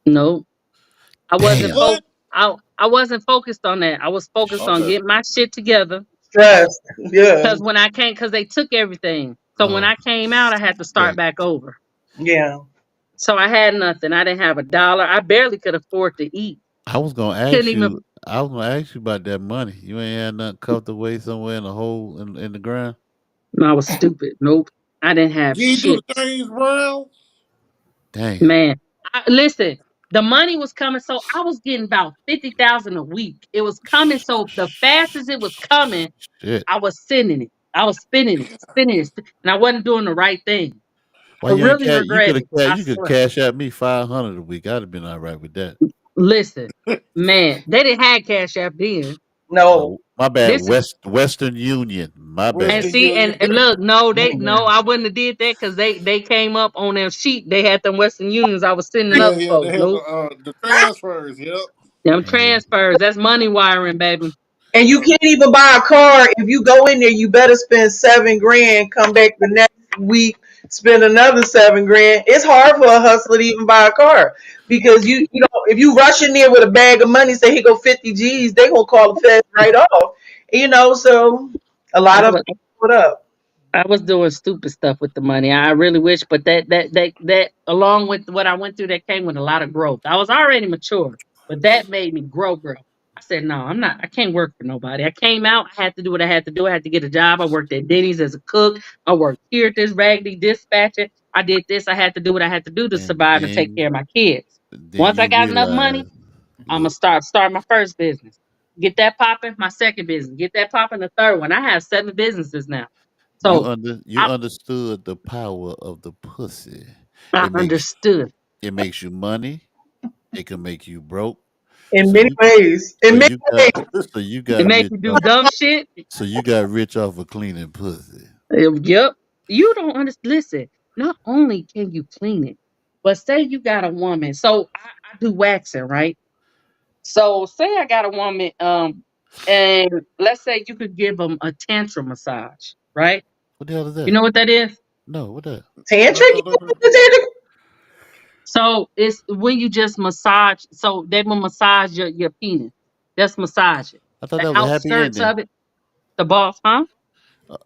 Speaker 6: No, I wasn't
Speaker 1: Damn.
Speaker 6: focused.
Speaker 4: What?
Speaker 6: I wasn't focused on that. I was focused on
Speaker 4: Okay.
Speaker 6: getting my shit together.
Speaker 5: Stressed. Yeah.
Speaker 6: Because when I came, because they took everything. So when
Speaker 1: Oh,
Speaker 6: I came out, I had to start
Speaker 1: sex.
Speaker 6: back over.
Speaker 5: Yeah.
Speaker 6: So I had nothing. I didn't have a dollar. I barely could afford to eat.
Speaker 1: I was gonna
Speaker 6: Couldn't
Speaker 1: ask you.
Speaker 6: even.
Speaker 1: I was gonna ask you about that money. You ain't had nothing cuffed away somewhere in a hole in the ground.
Speaker 6: No, I was stupid. Nope. I didn't have
Speaker 4: You ain't do
Speaker 6: shit.
Speaker 4: the James Brown?
Speaker 1: Damn.
Speaker 6: Man, listen, the money was coming, so I was getting about 50,000 a week. It was coming, so the fastest it was coming,
Speaker 1: Shit.
Speaker 6: I was sending it. I was spending it, and I wasn't doing the right thing.
Speaker 1: Why
Speaker 6: I
Speaker 1: you ain't
Speaker 6: really
Speaker 1: cash? You
Speaker 6: regret
Speaker 1: could
Speaker 6: it.
Speaker 1: have.
Speaker 6: I
Speaker 1: You could
Speaker 6: swear.
Speaker 1: cash at me 500 a week. I'd have been all right with that.
Speaker 6: Listen, man, they didn't have Cash App then.
Speaker 5: No.
Speaker 1: Oh, my bad.
Speaker 6: This is
Speaker 1: Western Union. My
Speaker 6: and
Speaker 1: bad.
Speaker 4: Western
Speaker 6: see
Speaker 4: Union.
Speaker 6: and look, no,
Speaker 5: Mm-mm.
Speaker 6: I wouldn't have did that because they came up on their sheet. They had them Western Unions. I was sending
Speaker 4: Yeah,
Speaker 6: other
Speaker 4: yeah,
Speaker 6: folks.
Speaker 4: they had
Speaker 6: Nope,
Speaker 4: the transfers. Yep.
Speaker 6: them
Speaker 1: And
Speaker 6: transfers. That's money wiring, baby.
Speaker 5: And you
Speaker 4: Yeah.
Speaker 5: can't even buy a car. If you go in there, you better spend 7 grand, come back the next week, spend another 7 grand. It's hard for a hustler to even buy a car. Because you know, if you rush in there with a bag of money, say he go 50 G's, they gonna call the feds right off. You know, so a
Speaker 6: I
Speaker 5: lot of
Speaker 6: was
Speaker 5: put up.
Speaker 6: I was doing stupid stuff with the money. I really wish, but that along with what I went through, that came with a lot of growth. I was already mature, but that made me grow. I said, no, I'm not. I can't work for nobody. I came out. I had to do what I had to do. I had to get a job. I worked at Denny's as a cook. I worked here at this Raggedy dispatcher. I did this. I had to do what I had to do to
Speaker 1: and
Speaker 6: survive and take
Speaker 1: then
Speaker 6: care of my kids.
Speaker 1: then
Speaker 6: Once I
Speaker 1: you
Speaker 6: got enough money,
Speaker 1: realize,
Speaker 6: I'm gonna
Speaker 1: look,
Speaker 6: start my first business. Get that popping. My second business. Get that popping. The third one. I have 7 businesses now. So
Speaker 1: you
Speaker 6: I
Speaker 1: understood the power of the pussy.
Speaker 6: I
Speaker 1: It makes
Speaker 6: understood.
Speaker 1: it makes you money. It can make you broke.
Speaker 5: In
Speaker 1: So
Speaker 5: many
Speaker 1: you
Speaker 5: ways.
Speaker 1: so
Speaker 5: In many
Speaker 1: you got
Speaker 5: ways.
Speaker 1: so you
Speaker 6: It
Speaker 1: got
Speaker 6: make
Speaker 1: rich
Speaker 6: you do
Speaker 1: off
Speaker 6: dumb shit.
Speaker 1: of cleaning pussy.
Speaker 6: Yep. You don't understand. Listen, not only can you clean it, but say you got a woman. So I do waxing, right? So say I got a woman, and let's say you could give them a tantrum massage, right?
Speaker 1: What the hell is
Speaker 6: You
Speaker 1: that?
Speaker 6: know what that is?
Speaker 1: No, what that?
Speaker 5: Tantric?
Speaker 4: No, no, no.
Speaker 6: So it's when you just massage. So they will massage your penis. That's massage it.
Speaker 1: I thought
Speaker 6: The
Speaker 1: that was a happy
Speaker 6: outskirts
Speaker 1: ending.
Speaker 6: of it, the balls, huh?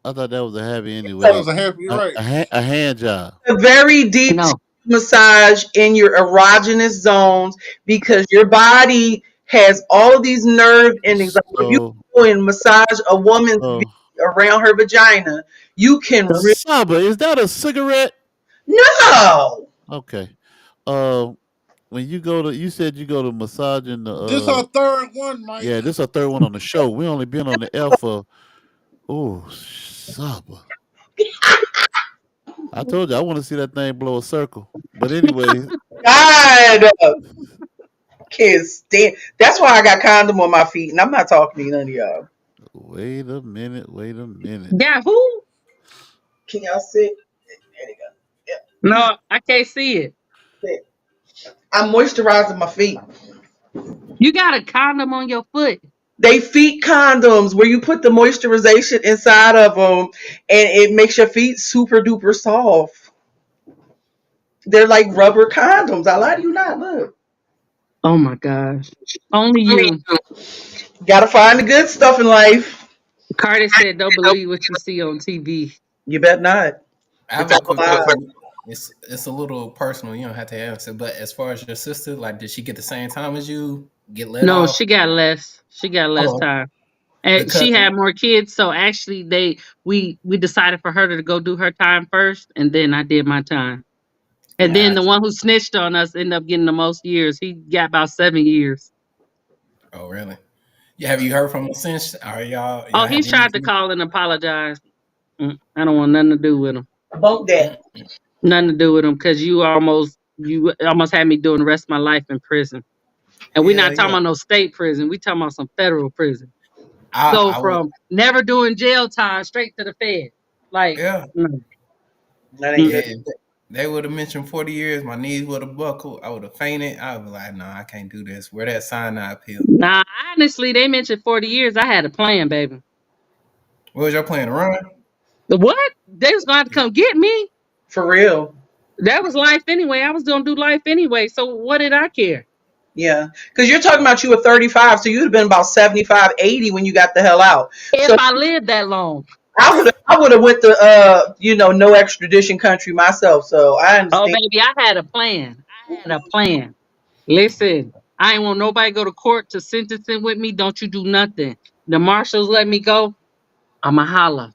Speaker 1: I thought that was a happy ending with
Speaker 4: That was a happy right.
Speaker 1: a hand job.
Speaker 5: A very deep
Speaker 6: No.
Speaker 5: massage in your erogenous zones because your body has all of these nerve endings. Like if you
Speaker 1: So
Speaker 5: go and massage a woman's V
Speaker 1: so
Speaker 5: around her vagina, you can really
Speaker 1: Saba, is that a cigarette?
Speaker 5: no.
Speaker 1: Okay. When you said you go to massaging the
Speaker 4: This our third one, Mike.
Speaker 1: yeah, this is our third one on the show. We only been on the L for oh Saba. I told you I want to see that thing blow a circle. But anyway,
Speaker 5: God, can't stand. That's why I got condom on my feet, and I'm not talking to none of y'all.
Speaker 1: wait a minute.
Speaker 6: Yeah, who?
Speaker 5: Can y'all sit? There you go.
Speaker 6: No, I can't see it.
Speaker 5: Yeah. I'm moisturizing my feet.
Speaker 6: You got a condom on your foot.
Speaker 5: They feet condoms where you put the moisturization inside of them, and it makes your feet super duper soft. They're like rubber condoms. I lie to you not. Look,
Speaker 6: Oh my gosh. Only you.
Speaker 5: gotta find the good stuff in life.
Speaker 6: Cardi said, don't believe what you see on TV.
Speaker 5: You bet not.
Speaker 3: I have
Speaker 5: It's
Speaker 3: a
Speaker 5: all
Speaker 3: quick
Speaker 5: lies.
Speaker 3: question. It's a little personal. You don't have to answer. But as far as your sister, like, did she get the same time as you? Get let
Speaker 6: No,
Speaker 3: off?
Speaker 6: she got less. She got less
Speaker 3: Oh,
Speaker 6: time. And
Speaker 3: because
Speaker 6: she had more kids, so actually we decided for her to go do her time first, and then I did my time. And then the
Speaker 3: Gotcha.
Speaker 6: one who snitched on us ended up getting the most years. He got about 7 years.
Speaker 3: Oh, really? Yeah. Have you heard from him since? Are y'all
Speaker 6: Oh,
Speaker 3: have
Speaker 6: he's tried to
Speaker 3: anything?
Speaker 6: call and apologize. I don't want nothing to do with him.
Speaker 5: Bunk that.
Speaker 3: Mm,
Speaker 6: Nothing to do with him because you almost had me doing the rest of my life in prison. And we're
Speaker 3: yeah,
Speaker 6: not talking
Speaker 3: yeah.
Speaker 6: about no state prison. We talking about some federal prison. Go
Speaker 3: I would.
Speaker 6: from never doing jail time straight to the Fed. Like,
Speaker 3: Yeah,
Speaker 6: mm,
Speaker 5: That ain't
Speaker 6: mm.
Speaker 3: yeah.
Speaker 5: good.
Speaker 3: If they would have mentioned 40 years, my knees would have buckled. I would have fainted. I would be like, no, I can't do this. Where that cyanide pill?
Speaker 6: Nah, honestly, they mentioned 40 years. I had a plan, baby.
Speaker 3: What was your plan to run?
Speaker 6: The what? They was going to have to come get me.
Speaker 5: For real.
Speaker 6: That was life anyway. I was going to do life anyway. So what did I care?
Speaker 5: Yeah. Because you're talking about you were 35, so you'd have been about 75, 80 when you got the hell out.
Speaker 6: If
Speaker 5: So
Speaker 6: I lived that long.
Speaker 5: I would have went to no extradition country myself. So I
Speaker 6: Oh,
Speaker 5: understand.
Speaker 6: baby, I had a plan. I had a plan. Listen, I ain't want nobody go to court to sentencing with me. Don't you do nothing. The marshals let me go. I'ma holla.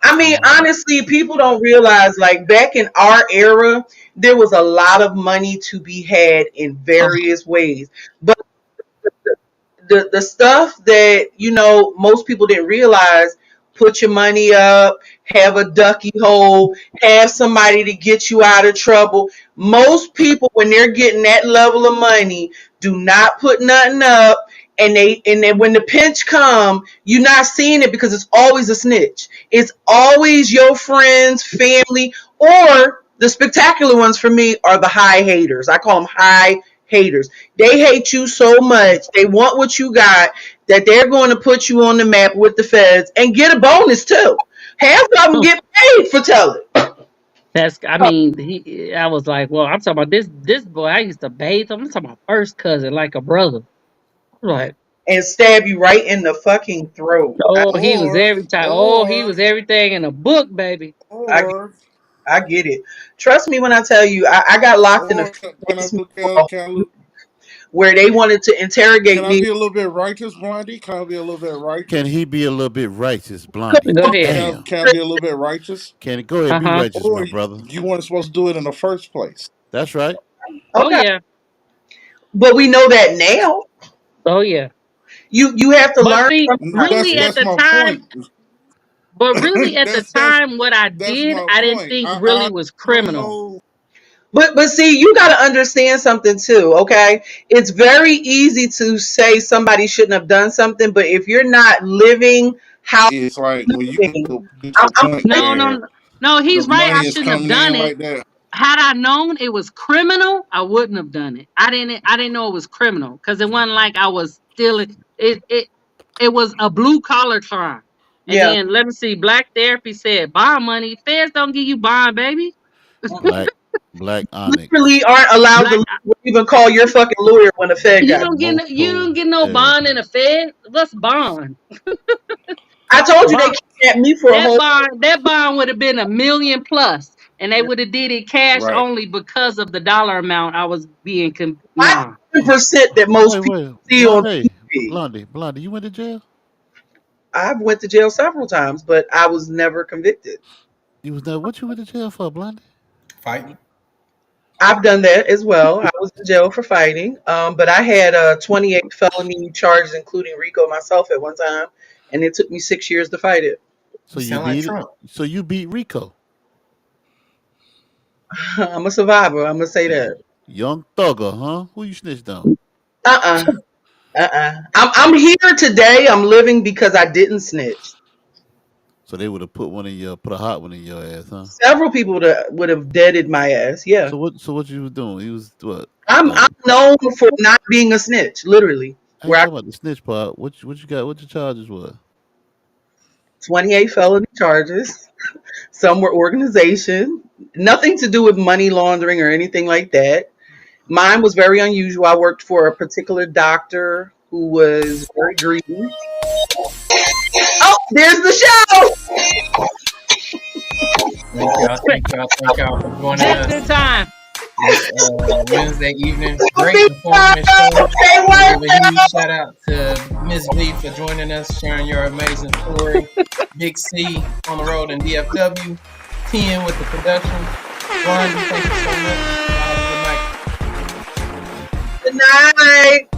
Speaker 5: I mean,
Speaker 3: Mm,
Speaker 5: honestly, people don't realize like back in our era, there was a lot of money to be had in
Speaker 6: Oh,
Speaker 5: various ways. But the stuff that most people didn't realize, put your money up, have a ducky hole, have somebody to get you out of trouble. Most people when they're getting that level of money do not put nothing up, and then when the pinch come, you're not seeing it because it's always a snitch. It's always your friends, family, or the spectacular ones for me are the high haters. I call them high haters. They hate you so much. They want what you got that they're going to put you on the map with the feds and get a bonus too. Half of them get paid for telling
Speaker 6: I mean, I was like, well, I'm talking about this boy. I used to bathe him. I'm talking about first cousin, like a brother. I'm like,
Speaker 5: and stab you right in the fucking throat.
Speaker 6: oh, he was
Speaker 4: Or,
Speaker 6: every time. Oh, he
Speaker 4: or,
Speaker 6: was everything in a book, baby.
Speaker 5: I,
Speaker 4: or,
Speaker 5: I get it. Trust me when I tell you, I got locked in a
Speaker 4: can I,
Speaker 5: basement
Speaker 4: can, can,
Speaker 5: where they wanted to
Speaker 4: can
Speaker 5: interrogate
Speaker 4: I
Speaker 5: me.
Speaker 4: be a little bit righteous, Blondie? Can I be a little bit
Speaker 1: Can
Speaker 4: righteous?
Speaker 1: he be a little bit righteous, Blondie?
Speaker 6: Go ahead.
Speaker 1: Damn.
Speaker 4: Can I be a little bit righteous?
Speaker 1: Can it go ahead
Speaker 6: Uh
Speaker 1: be
Speaker 6: huh.
Speaker 1: righteous,
Speaker 4: Or
Speaker 1: my brother?
Speaker 4: you weren't supposed to do it in the first place.
Speaker 1: That's right.
Speaker 6: Oh
Speaker 5: Okay,
Speaker 6: yeah.
Speaker 5: but we know that now.
Speaker 6: Oh yeah.
Speaker 5: You have to
Speaker 6: But
Speaker 5: learn
Speaker 6: see,
Speaker 5: sometimes.
Speaker 6: really at
Speaker 4: That's
Speaker 6: the
Speaker 4: my
Speaker 6: time,
Speaker 4: point. That's
Speaker 6: what I
Speaker 4: that's
Speaker 6: did,
Speaker 4: my
Speaker 6: I didn't
Speaker 4: point.
Speaker 6: think
Speaker 4: I
Speaker 6: really was
Speaker 4: don't
Speaker 6: criminal.
Speaker 4: know.
Speaker 5: But see, you got to understand something too, okay? It's very easy to say somebody shouldn't have done something, but if you're not living how
Speaker 4: It's like when you
Speaker 5: you're living,
Speaker 4: get to a
Speaker 5: I'm
Speaker 4: point
Speaker 6: No,
Speaker 4: where
Speaker 6: no, no.
Speaker 4: the
Speaker 6: He's right.
Speaker 4: money
Speaker 6: I
Speaker 4: is
Speaker 6: shouldn't have
Speaker 4: coming
Speaker 6: done
Speaker 4: in
Speaker 6: it.
Speaker 4: like that.
Speaker 6: Had I known it was criminal, I wouldn't have done it. I didn't know it was criminal because it wasn't like I was stealing. It was a blue collar crime. And
Speaker 5: yeah.
Speaker 6: then let me see. Black therapy said bond money. Feds don't give you bond, baby.
Speaker 1: Black Black
Speaker 5: Literally
Speaker 1: Onyx.
Speaker 5: aren't allowed
Speaker 6: Black.
Speaker 5: to even call your fucking lawyer when the Fed got.
Speaker 6: You don't
Speaker 1: Multiple
Speaker 6: get no bond in a
Speaker 1: therapy.
Speaker 6: Fed. What's bond?
Speaker 5: I told you they
Speaker 6: Bond.
Speaker 5: kidnapped me for a whole
Speaker 6: That bond would have been 1 million plus, and they would have did it cash
Speaker 4: Right.
Speaker 6: only because of the dollar amount I was being.
Speaker 5: not
Speaker 6: Nah.
Speaker 5: 10% that most people
Speaker 1: Wait.
Speaker 5: see on TV.
Speaker 1: Blondie, you went to jail?
Speaker 5: I've went to jail several times, but I was never convicted.
Speaker 1: You was there. What you went to jail for, Blondie?
Speaker 3: fighting.
Speaker 5: I've done that as well. I was in jail for fighting, but I had 28 felony charges, including RICO myself at one time, and it took me 6 years to fight it.
Speaker 1: So
Speaker 3: You
Speaker 1: you
Speaker 3: sound like
Speaker 1: beat it?
Speaker 3: Trump.
Speaker 1: So you beat Rico.
Speaker 5: I'm a survivor. I'm gonna say that.
Speaker 1: Young thugger, huh? Who you snitched on?
Speaker 5: Uh-uh. I'm here today. I'm living because I didn't snitch.
Speaker 1: So they would have put a hot one in your ass, huh?
Speaker 5: Several people would have deaded my ass. Yeah,
Speaker 1: So what you was doing? He was what?
Speaker 5: I'm
Speaker 1: Like
Speaker 5: known for not being a snitch. Literally,
Speaker 1: I ain't
Speaker 5: where I
Speaker 1: talking about the snitch part. What you got? What your charges was?
Speaker 5: 28 felony charges. Some were organization, nothing to do with money laundering or anything like that. Mine was very unusual. I worked for a particular doctor who was very greedy. Oh, there's the show.
Speaker 3: Thank y'all. Thank y'all. Thank y'all for joining
Speaker 6: Just
Speaker 3: us
Speaker 6: in time.
Speaker 3: this Wednesday evening. Great
Speaker 5: Big time.
Speaker 3: informative show.
Speaker 5: Okay,
Speaker 3: Want to
Speaker 5: work.
Speaker 3: give a huge shout out to Miss V for joining us, sharing your amazing story. Big C on the road in DFW. 10 with the production. Blondie, thank you so much.
Speaker 5: night.